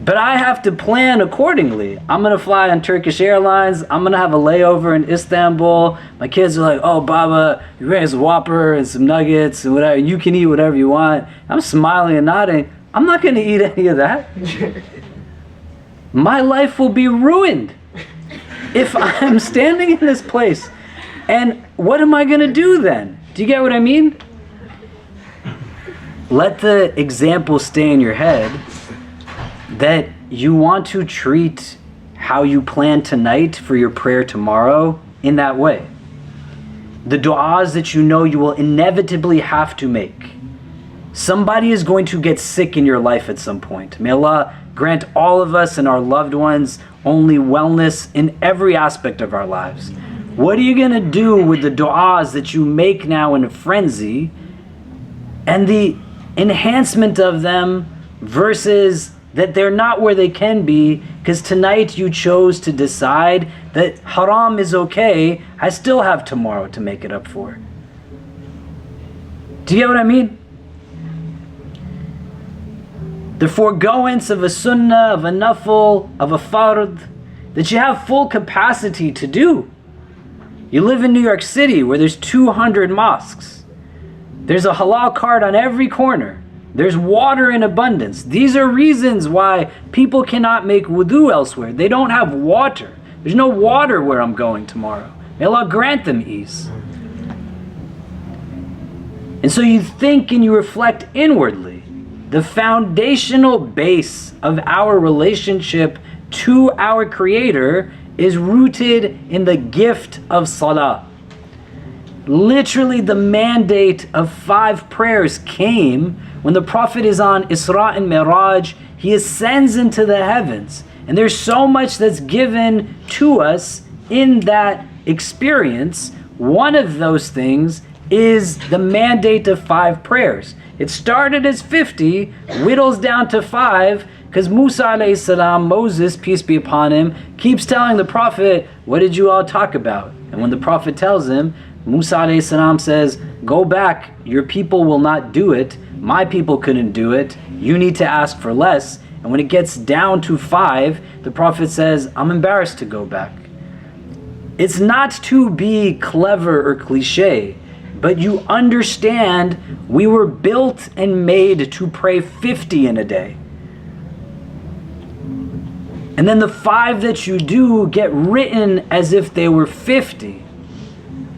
But I have to plan accordingly. I'm going to fly on Turkish Airlines. I'm going to have a layover in Istanbul. My kids are like, oh, Baba, you bring us a Whopper and some nuggets and whatever. You can eat whatever you want. I'm smiling and nodding. I'm not going to eat any of that. My life will be ruined if I'm standing in this place. And what am I going to do then? Do you get what I mean? Let the example stay in your head that you want to treat how you plan tonight for your prayer tomorrow in that way. The du'as that you know you will inevitably have to make. Somebody is going to get sick in your life at some point. May Allah grant all of us and our loved ones only wellness in every aspect of our lives. What are you going to do with the du'as that you make now in a frenzy and the enhancement of them versus that they're not where they can be because tonight you chose to decide that haram is okay, I still have tomorrow to make it up for. Do you get what I mean? The foregoance of a sunnah, of a nafil, of a fard, that you have full capacity to do. You live in New York City where there's 200 mosques. There's a halal cart on every corner. There's water in abundance. These are reasons why people cannot make wudu elsewhere. They don't have water. There's no water where I'm going tomorrow. May Allah grant them ease. And so you think and you reflect inwardly. The foundational base of our relationship to our Creator is rooted in the gift of salah. Literally the mandate of 5 prayers came when the Prophet is on Isra and Miraj. He ascends into the heavens. And there's so much that's given to us in that experience. One of those things is the mandate of 5 prayers. It started as 50, whittles down to 5, because Musa alayhi salam, Moses, peace be upon him, keeps telling the Prophet, what did you all talk about? And when the Prophet tells him, Musa alayhi salam says, go back, your people will not do it, my people couldn't do it, you need to ask for less. And when it gets down to 5, the Prophet says, I'm embarrassed to go back. It's not to be clever or cliche, but you understand we were built and made to pray 50 in a day. And then the 5 that you do get written as if they were 50.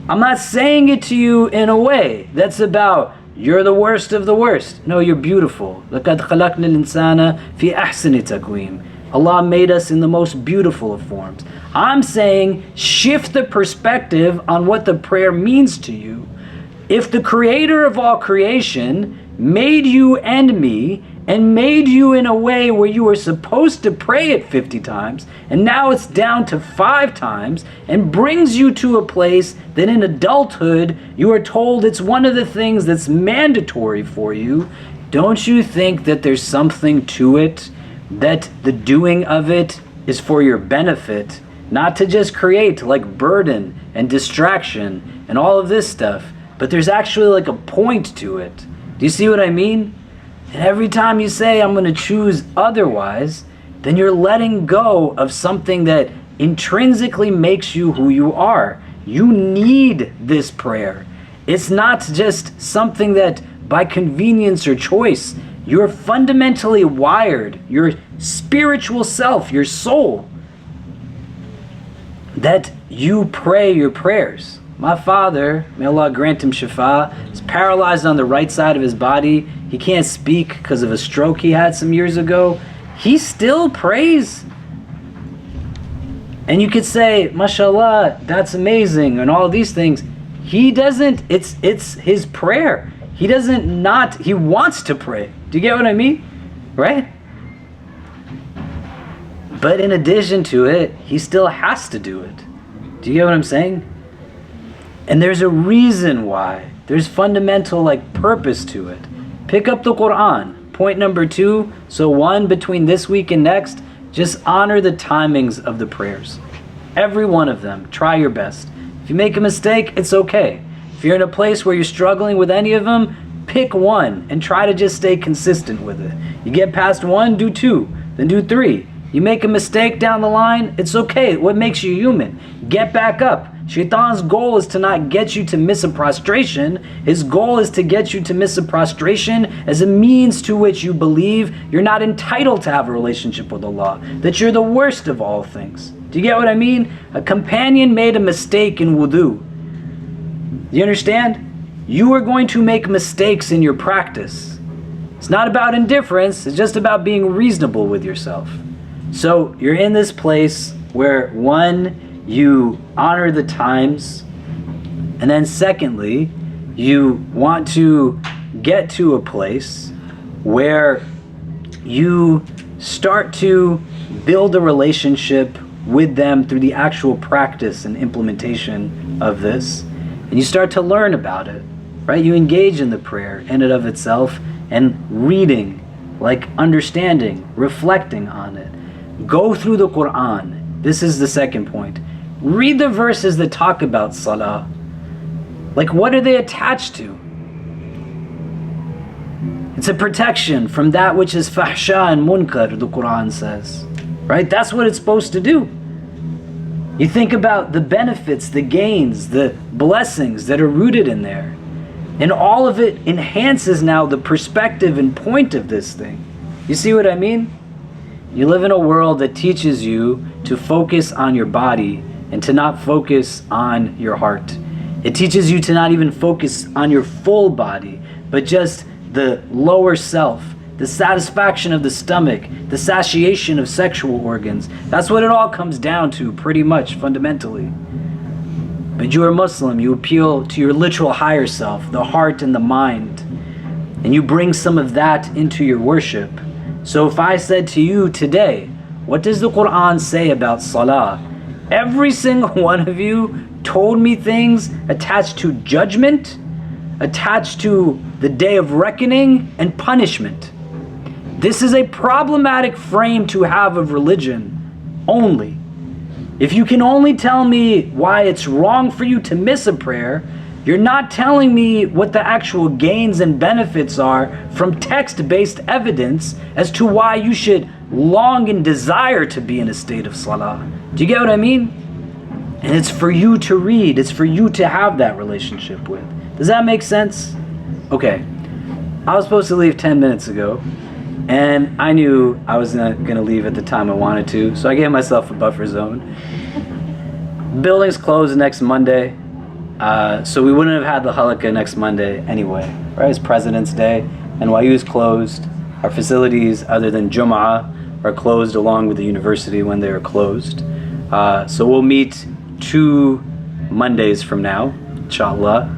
I'm not saying it to you in a way that's about, you're the worst of the worst. No, you're beautiful. لَقَدْ خَلَقْنَا الْإِنسَانَ فِي أَحْسَنِ تَقْوِيمٍ. Allah made us in the most beautiful of forms. I'm saying shift the perspective on what the prayer means to you. If the Creator of all creation made you and me, and made you in a way where you were supposed to pray it 50 times, and now it's down to 5 times, and brings you to a place that in adulthood you are told it's one of the things that's mandatory for you, don't you think that there's something to it, that the doing of it is for your benefit, not to just create like burden and distraction and all of this stuff, but there's actually like a point to it. Do you see what I mean? And every time you say, I'm going to choose otherwise, then you're letting go of something that intrinsically makes you who you are. You need this prayer. It's not just something that by convenience or choice. You're fundamentally wired, your spiritual self, your soul, that you pray your prayers. My father, may Allah grant him shifa, is paralyzed on the right side of his body. He can't speak because of a stroke he had some years ago. He still prays. And you could say, mashallah, that's amazing, and all these things. He doesn't, it's his prayer. He he wants to pray. Do you get what I mean? Right? But in addition to it, he still has to do it. Do you get what I'm saying? And there's a reason why. There's fundamental purpose to it. Pick up the Quran. Point number 2. So 1, between this week and next, just honor the timings of the prayers. Every one of them. Try your best. If you make a mistake, it's okay. If you're in a place where you're struggling with any of them, pick one and try to just stay consistent with it. You get past one, do two, then do three. You make a mistake down the line, it's okay. What makes you human? Get back up. Shaitan's goal is to not get you to miss a prostration. His goal is to get you to miss a prostration as a means to which you believe you're not entitled to have a relationship with Allah, that you're the worst of all things. Do you get what I mean? A companion made a mistake in wudu. You understand? You are going to make mistakes in your practice. It's not about indifference, it's just about being reasonable with yourself. So you're in this place where, one, you honor the times, and then secondly, you want to get to a place where you start to build a relationship with them through the actual practice and implementation of this, and you start to learn about it, right? You engage in the prayer in and of itself, and reading, like understanding, reflecting on it. Go through the Quran. This is the second point. Read the verses that talk about salah. Like, what are they attached to? It's a protection from that which is fahsha and munkar, the Quran says. Right? That's what it's supposed to do. You think about the benefits, the gains, the blessings that are rooted in there. And all of it enhances now the perspective and point of this thing. You see what I mean? You live in a world that teaches you to focus on your body and to not focus on your heart. It teaches you to not even focus on your full body, but just the lower self, the satisfaction of the stomach, the satiation of sexual organs. That's what it all comes down to, pretty much, fundamentally. But you are Muslim, you appeal to your literal higher self, the heart and the mind, and you bring some of that into your worship. So if I said to you today, what does the Quran say about salah? Every single one of you told me things attached to judgment, attached to the day of reckoning and punishment. This is a problematic frame to have of religion only. If you can only tell me why it's wrong for you to miss a prayer, you're not telling me what the actual gains and benefits are from text-based evidence as to why you should long and desire to be in a state of salah. Do you get what I mean? And it's for you to read. It's for you to have that relationship with. Does that make sense? Okay. I was supposed to leave 10 minutes ago, and I knew I was not going to leave at the time I wanted to, so I gave myself a buffer zone. Building's closed next Monday, so we wouldn't have had the halaqa next Monday anyway, right? It's President's Day, NYU is closed. Our facilities, other than Jum'ah, are closed along with the university when they are closed. So we'll meet 2 Mondays from now, inshallah.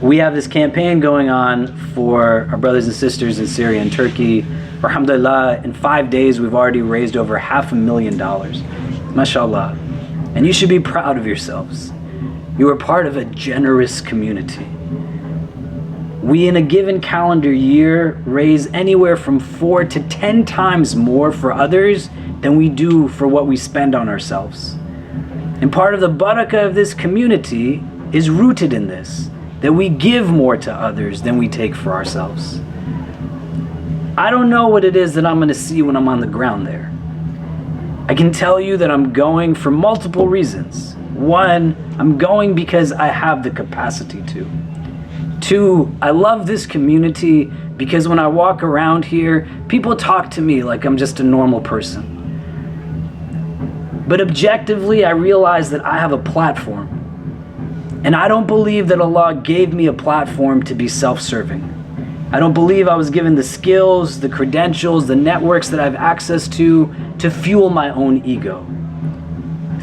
We have this campaign going on for our brothers and sisters in Syria and Turkey. Alhamdulillah, in 5 days we've already raised over $500,000. MashaAllah. And you should be proud of yourselves. You are part of a generous community. We, in a given calendar year, raise anywhere from 4 to 10 times more for others than we do for what we spend on ourselves. And part of the barakah of this community is rooted in this, that we give more to others than we take for ourselves. I don't know what it is that I'm going to see when I'm on the ground there. I can tell you that I'm going for multiple reasons. 1, I'm going because I have the capacity to. 2, I love this community because when I walk around here, people talk to me like I'm just a normal person. But objectively, I realize that I have a platform. And I don't believe that Allah gave me a platform to be self-serving. I don't believe I was given the skills, the credentials, the networks that I have access to fuel my own ego.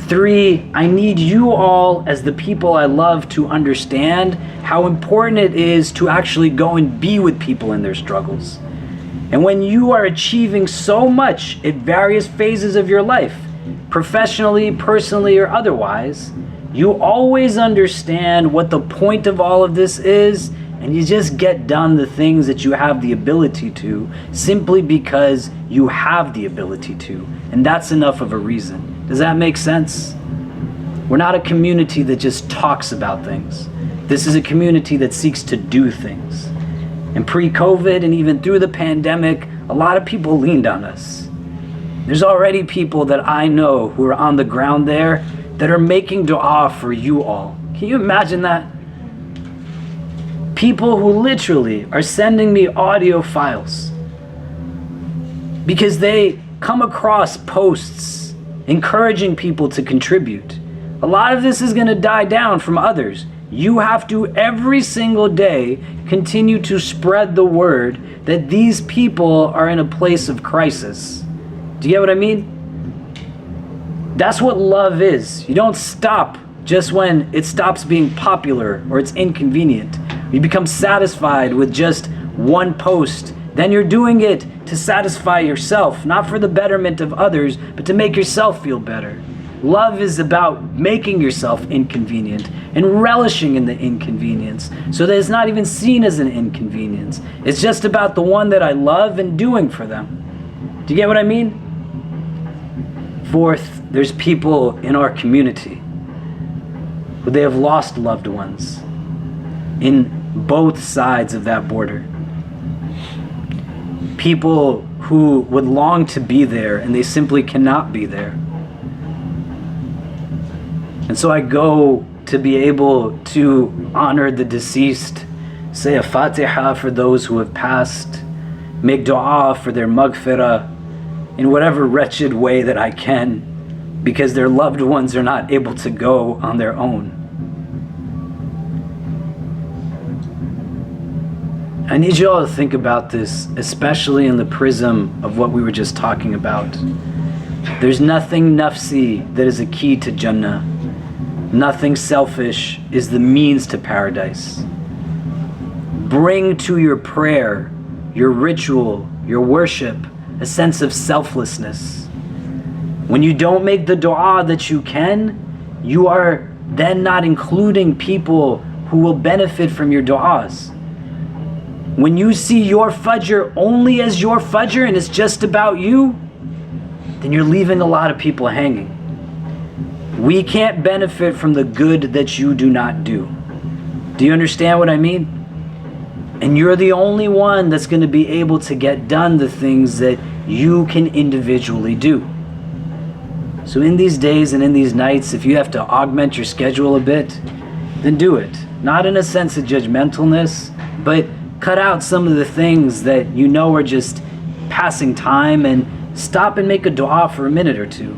3, I need you all as the people I love to understand how important it is to actually go and be with people in their struggles. And when you are achieving so much at various phases of your life, professionally, personally, or otherwise, you always understand what the point of all of this is, and you just get done the things that you have the ability to simply because you have the ability to. And that's enough of a reason. Does that make sense? We're not a community that just talks about things. This is a community that seeks to do things. And pre-COVID and even through the pandemic, a lot of people leaned on us. There's already people that I know who are on the ground there that are making dua for you all. Can you imagine that? People who literally are sending me audio files because they come across posts encouraging people to contribute. A lot of this is going to die down from others. You have to every single day continue to spread the word that these people are in a place of crisis. Do you get what I mean? That's what love is. You don't stop just when it stops being popular or it's inconvenient. You become satisfied with just one post. Then you're doing it to satisfy yourself, not for the betterment of others, but to make yourself feel better. Love is about making yourself inconvenient and relishing in the inconvenience so that it's not even seen as an inconvenience. It's just about the one that I love and doing for them. Do you get what I mean? Fourth, there's people in our community who they have lost loved ones in both sides of that border. People who would long to be there and they simply cannot be there. And so I go to be able to honor the deceased, say a Fatiha for those who have passed, make dua for their maghfirah in whatever wretched way that I can, because their loved ones are not able to go on their own. I need you all to think about this, especially in the prism of what we were just talking about. There's nothing nafsi that is a key to Jannah. Nothing selfish is the means to paradise. Bring to your prayer, your ritual, your worship, a sense of selflessness. When you don't make the dua that you can, you are then not including people who will benefit from your duas. When you see your fajr only as your fajr and it's just about you, then you're leaving a lot of people hanging. We can't benefit from the good that you do not do. Do you understand what I mean? And you're the only one that's going to be able to get done the things that you can individually do. So in these days and in these nights, if you have to augment your schedule a bit, then do it. Not in a sense of judgmentalness, but cut out some of the things that you know are just passing time and stop and make a dua for a minute or two.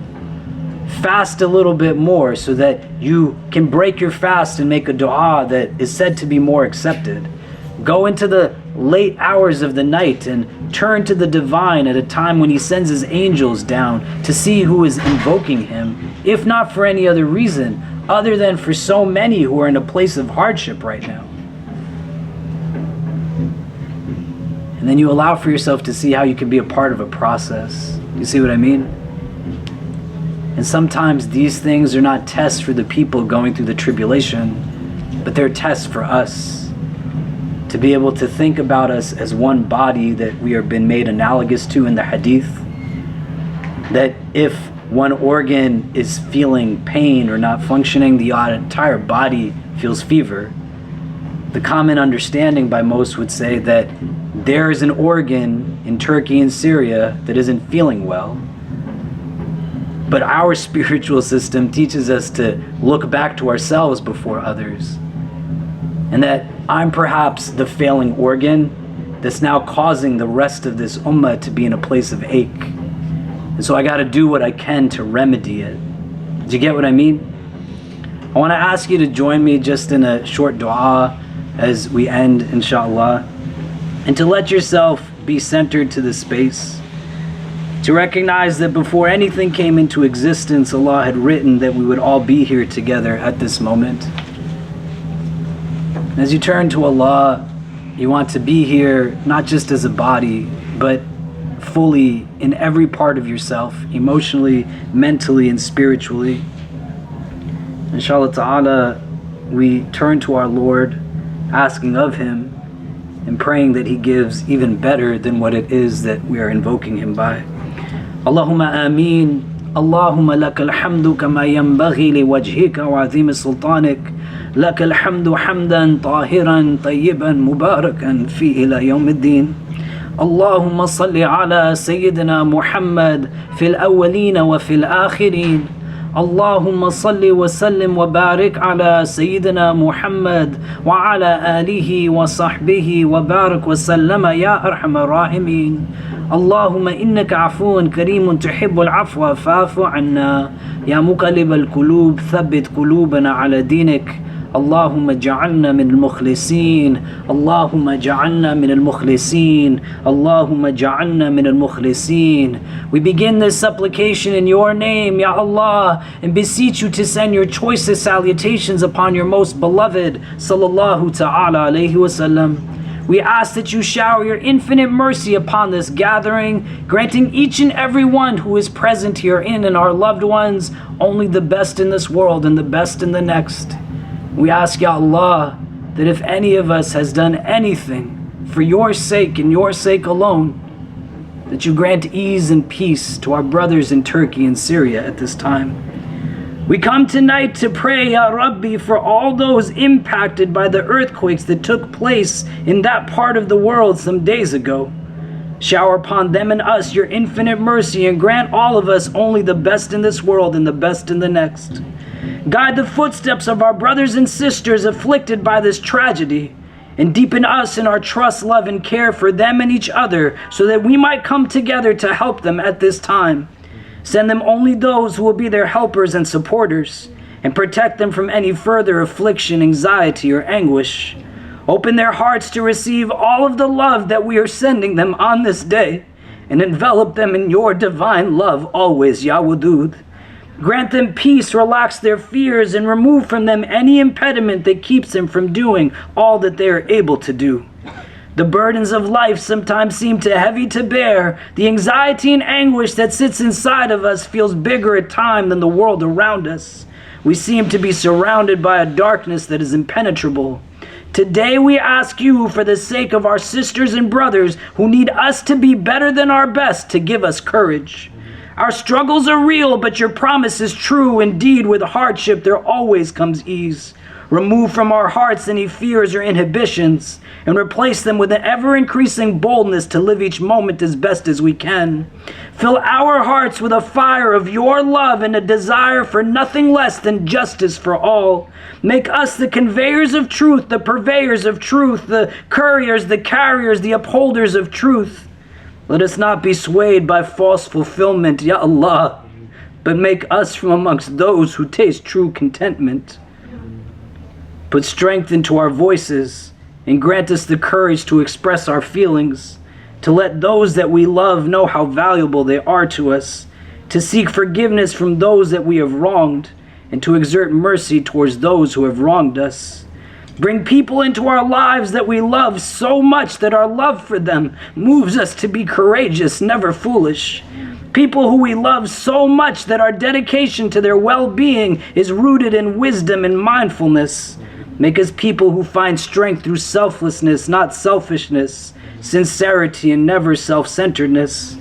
Fast a little bit more so that you can break your fast and make a dua that is said to be more accepted. Go into the late hours of the night and turn to the divine at a time when he sends his angels down to see who is invoking him, if not for any other reason other than for so many who are in a place of hardship right now. And then you allow for yourself to see how you can be a part of a process. You see what I mean? And sometimes these things are not tests for the people going through the tribulation, but they're tests for us. To be able to think about us as one body that we have been made analogous to in the hadith. That if one organ is feeling pain or not functioning, the entire body feels fever. The common understanding by most would say that there is an organ in Turkey and Syria that isn't feeling well. But our spiritual system teaches us to look back to ourselves before others. And that I'm perhaps the failing organ that's now causing the rest of this ummah to be in a place of ache. And so I got to do what I can to remedy it. Do you get what I mean? I want to ask you to join me just in a short dua as we end, inshallah. And to let yourself be centered to the space. To recognize that before anything came into existence, Allah had written that we would all be here together at this moment. As you turn to Allah, you want to be here not just as a body, but fully in every part of yourself, emotionally, mentally, and spiritually. Inshallah ta'ala, we turn to our Lord, asking of Him and praying that He gives even better than what it is that we are invoking Him by. Allahumma ameen. اللهم لك الحمد كما ينبغي لوجهك وعظيم سلطانك لك الحمد حمدا طاهرا طيبا مباركا فيه إلى يوم الدين. اللهم صل على سيدنا محمد في الأولين وفي الآخرين. اللهم صل وسلم وبارك على سيدنا محمد وعلى آله وصحبه وبارك وسلم يا أرحم الراحمين. اللهم إنك عفو كريم تحب العفو فاعف عنا. يا مقلب القلوب ثبت قلوبنا على دينك. اللهم اجعلنا من المخلصين. اللهم اجعلنا من المخلصين. اللهم اجعلنا من المخلصين. We begin this supplication in your name, Ya Allah, and beseech you to send your choicest salutations upon your most beloved, sallallahu ta'ala alayhi wasallam. We ask that you shower your infinite mercy upon this gathering, granting each and every one who is present herein and our loved ones only the best in this world and the best in the next. We ask, Ya Allah, that if any of us has done anything for your sake and your sake alone, that you grant ease and peace to our brothers in Turkey and Syria at this time. We come tonight to pray, Ya Rabbi, for all those impacted by the earthquakes that took place in that part of the world some days ago. Shower upon them and us your infinite mercy and grant all of us only the best in this world and the best in the next. Guide the footsteps of our brothers and sisters afflicted by this tragedy, and deepen us in our trust, love, and care for them and each other, so that we might come together to help them at this time. Send them only those who will be their helpers and supporters, and protect them from any further affliction, anxiety, or anguish. Open their hearts to receive all of the love that we are sending them on this day, and envelop them in your divine love always, Ya Wadud. Grant them peace, relax their fears, and remove from them any impediment that keeps them from doing all that they are able to do. The burdens of life sometimes seem too heavy to bear. The anxiety and anguish that sits inside of us feels bigger at times than the world around us. We seem to be surrounded by a darkness that is impenetrable. Today we ask you, for the sake of our sisters and brothers who need us to be better than our best, to give us courage. Our struggles are real, but your promise is true. Indeed, with hardship there always comes ease. Remove from our hearts any fears or inhibitions, and replace them with an ever-increasing boldness to live each moment as best as we can. Fill our hearts with a fire of your love and a desire for nothing less than justice for all. Make us the conveyors of truth, the purveyors of truth, the couriers, the carriers, the upholders of truth. Let us not be swayed by false fulfillment, Ya Allah, but make us from amongst those who taste true contentment. Put strength into our voices and grant us the courage to express our feelings, to let those that we love know how valuable they are to us, to seek forgiveness from those that we have wronged, and to exert mercy towards those who have wronged us. Bring people into our lives that we love so much that our love for them moves us to be courageous, never foolish. People who we love so much that our dedication to their well-being is rooted in wisdom and mindfulness. Make us people who find strength through selflessness, not selfishness, sincerity, and never self-centeredness.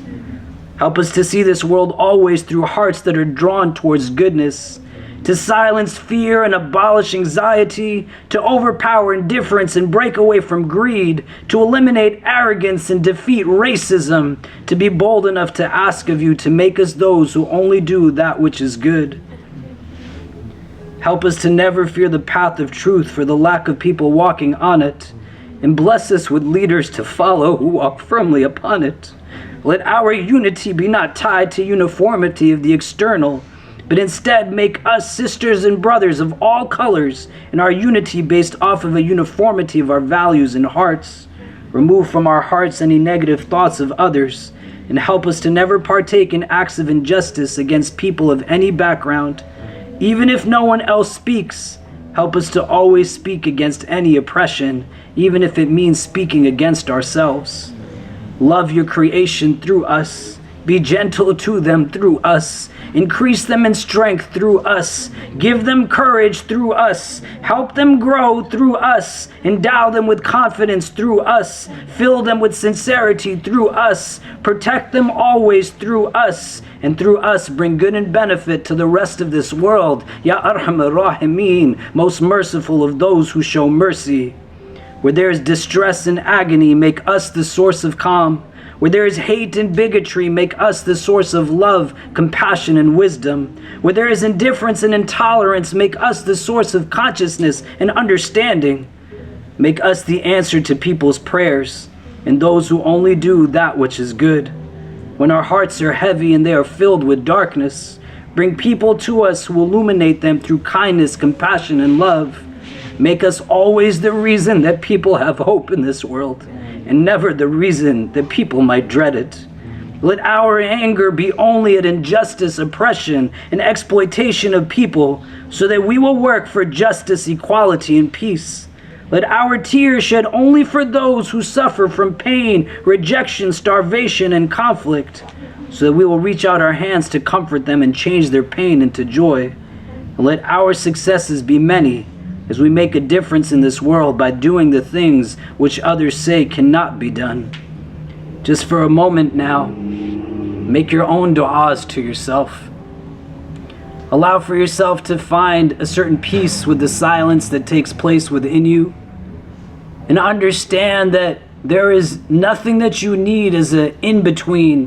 Help us to see this world always through hearts that are drawn towards goodness, to silence fear and abolish anxiety, to overpower indifference and break away from greed, to eliminate arrogance and defeat racism, to be bold enough to ask of you to make us those who only do that which is good. Help us to never fear the path of truth for the lack of people walking on it, and bless us with leaders to follow who walk firmly upon it. Let our unity be not tied to uniformity of the external, but instead make us sisters and brothers of all colors, and our unity based off of a uniformity of our values and hearts. Remove from our hearts any negative thoughts of others, and help us to never partake in acts of injustice against people of any background. Even if no one else speaks, help us to always speak against any oppression, even if it means speaking against ourselves. Love your creation through us. Be gentle to them through us. Increase them in strength through us. Give them courage through us. Help them grow through us. Endow them with confidence through us. Fill them with sincerity through us. Protect them always through us. And through us bring good and benefit to the rest of this world. Ya Arhamar Rahimin, most merciful of those who show mercy. Where there is distress and agony, make us the source of calm. Where there is hate and bigotry, make us the source of love, compassion, and wisdom. Where there is indifference and intolerance, make us the source of consciousness and understanding. Make us the answer to people's prayers, and those who only do that which is good. When our hearts are heavy and they are filled with darkness, bring people to us who illuminate them through kindness, compassion, and love. Make us always the reason that people have hope in this world, and never the reason that people might dread it. Let our anger be only at injustice, oppression, and exploitation of people, so that we will work for justice, equality, and peace. Let our tears shed only for those who suffer from pain, rejection, starvation, and conflict, so that we will reach out our hands to comfort them and change their pain into joy. And let our successes be many, as we make a difference in this world by doing the things which others say cannot be done. Just for a moment now, make your own du'as to yourself. Allow for yourself to find a certain peace with the silence that takes place within you, and understand that there is nothing that you need as an in-between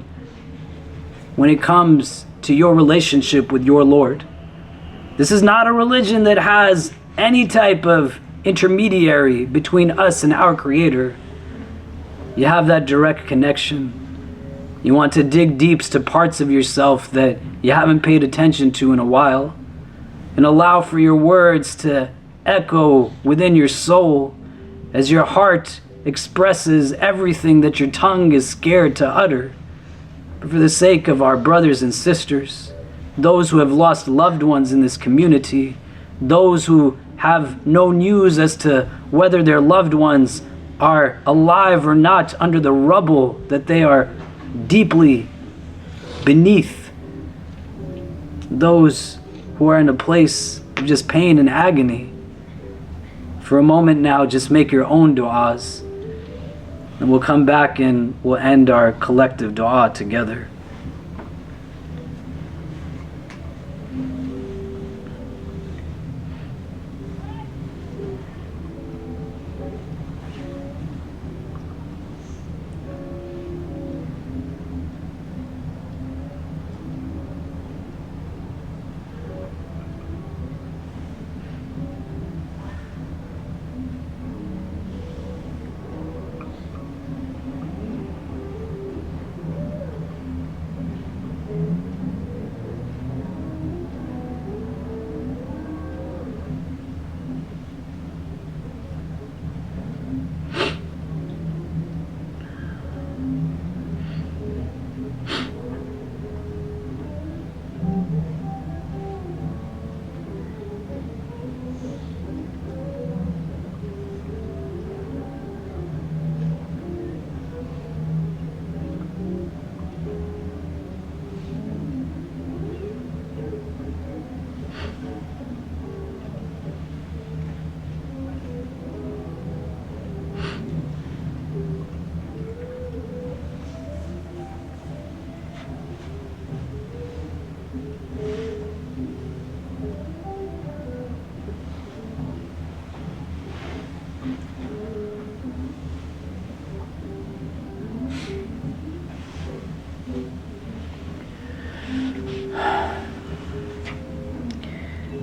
when it comes to your relationship with your Lord. This is not a religion that has any type of intermediary between us and our Creator. You have that direct connection. You want to dig deep to parts of yourself that you haven't paid attention to in a while, and allow for your words to echo within your soul as your heart expresses everything that your tongue is scared to utter. But for the sake of our brothers and sisters, those who have lost loved ones in this community, those who have no news as to whether their loved ones are alive or not under the rubble that they are deeply beneath, those who are in a place of just pain and agony. For a moment now, just make your own du'as, and we'll come back and we'll end our collective du'a together.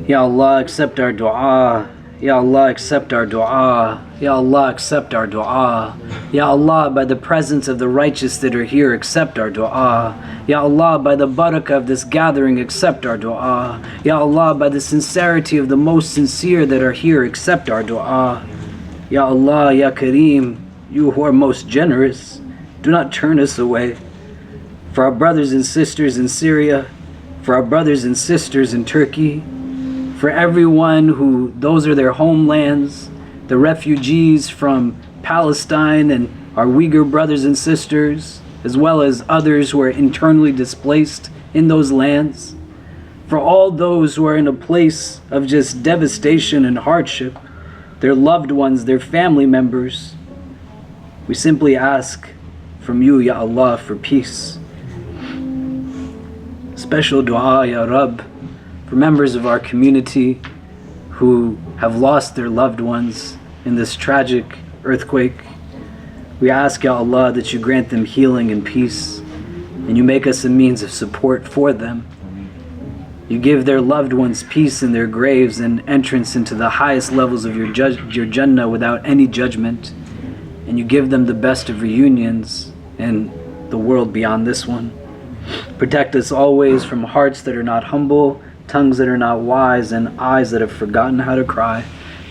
Ya Allah, accept our dua. Ya Allah, accept our dua. Ya Allah, accept our dua. Ya Allah, by the presence of the righteous that are here, accept our dua. Ya Allah, by the barakah of this gathering, accept our dua. Ya Allah, by the sincerity of the most sincere that are here, accept our dua. Ya Allah, Ya Kareem, you who are most generous, do not turn us away. For our brothers and sisters in Syria, for our brothers and sisters in Turkey, for everyone who, those are their homelands, the refugees from Palestine and our Uyghur brothers and sisters, as well as others who are internally displaced in those lands. For all those who are in a place of just devastation and hardship, their loved ones, their family members, we simply ask from you, Ya Allah, for peace. Special dua, Ya Rabb, for members of our community who have lost their loved ones in this tragic earthquake. We ask, Ya Allah, that you grant them healing and peace, and you make us a means of support for them. You give their loved ones peace in their graves and entrance into the highest levels of your Jannah without any judgment, and you give them the best of reunions in the world beyond this one. Protect us always from hearts that are not humble, tongues that are not wise, and eyes that have forgotten how to cry.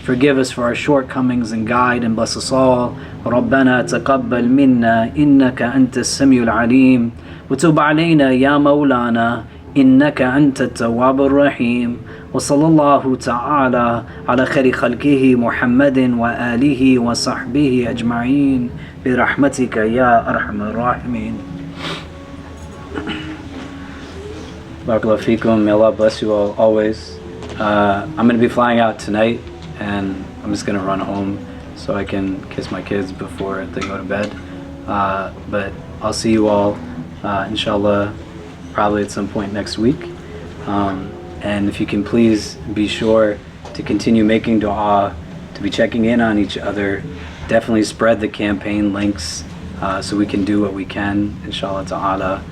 Forgive us for our shortcomings and guide and bless us all. ربنا تقبل منا إنك أنت السميع العليم وتب علينا يا مولانا إنك أنت التواب الرحيم وصلى الله تعالى على خير خلقه محمد وآله وصحبه أجمعين برحمتك يا أرحم الراحمين. Barakallahu feekum. May Allah bless you all always. I'm going to be flying out tonight, and I'm just going to run home so I can kiss my kids before they go to bed. But I'll see you all, inshallah, probably at some point next week. And if you can please be sure to continue making dua, to be checking in on each other. Definitely spread the campaign links so we can do what we can, inshallah ta'ala.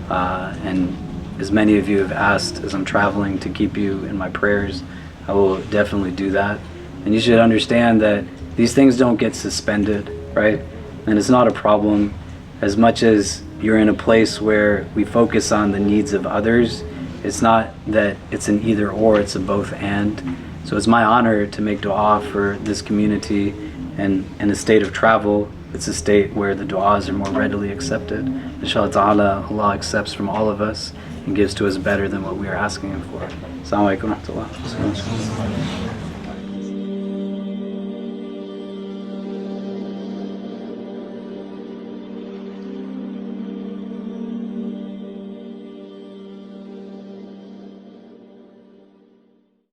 And as many of you have asked as I'm traveling to keep you in my prayers, I will definitely do that. And you should understand that these things don't get suspended, right? And it's not a problem as much as you're in a place where we focus on the needs of others. It's not that it's an either or, it's a both and. So it's my honor to make dua for this community, and in a state of travel, it's a state where the du'as are more readily accepted. Inshallah ta'ala, Allah accepts from all of us and gives to us better than what we are asking Him for. Assalamu alaikum wa rahmatullah.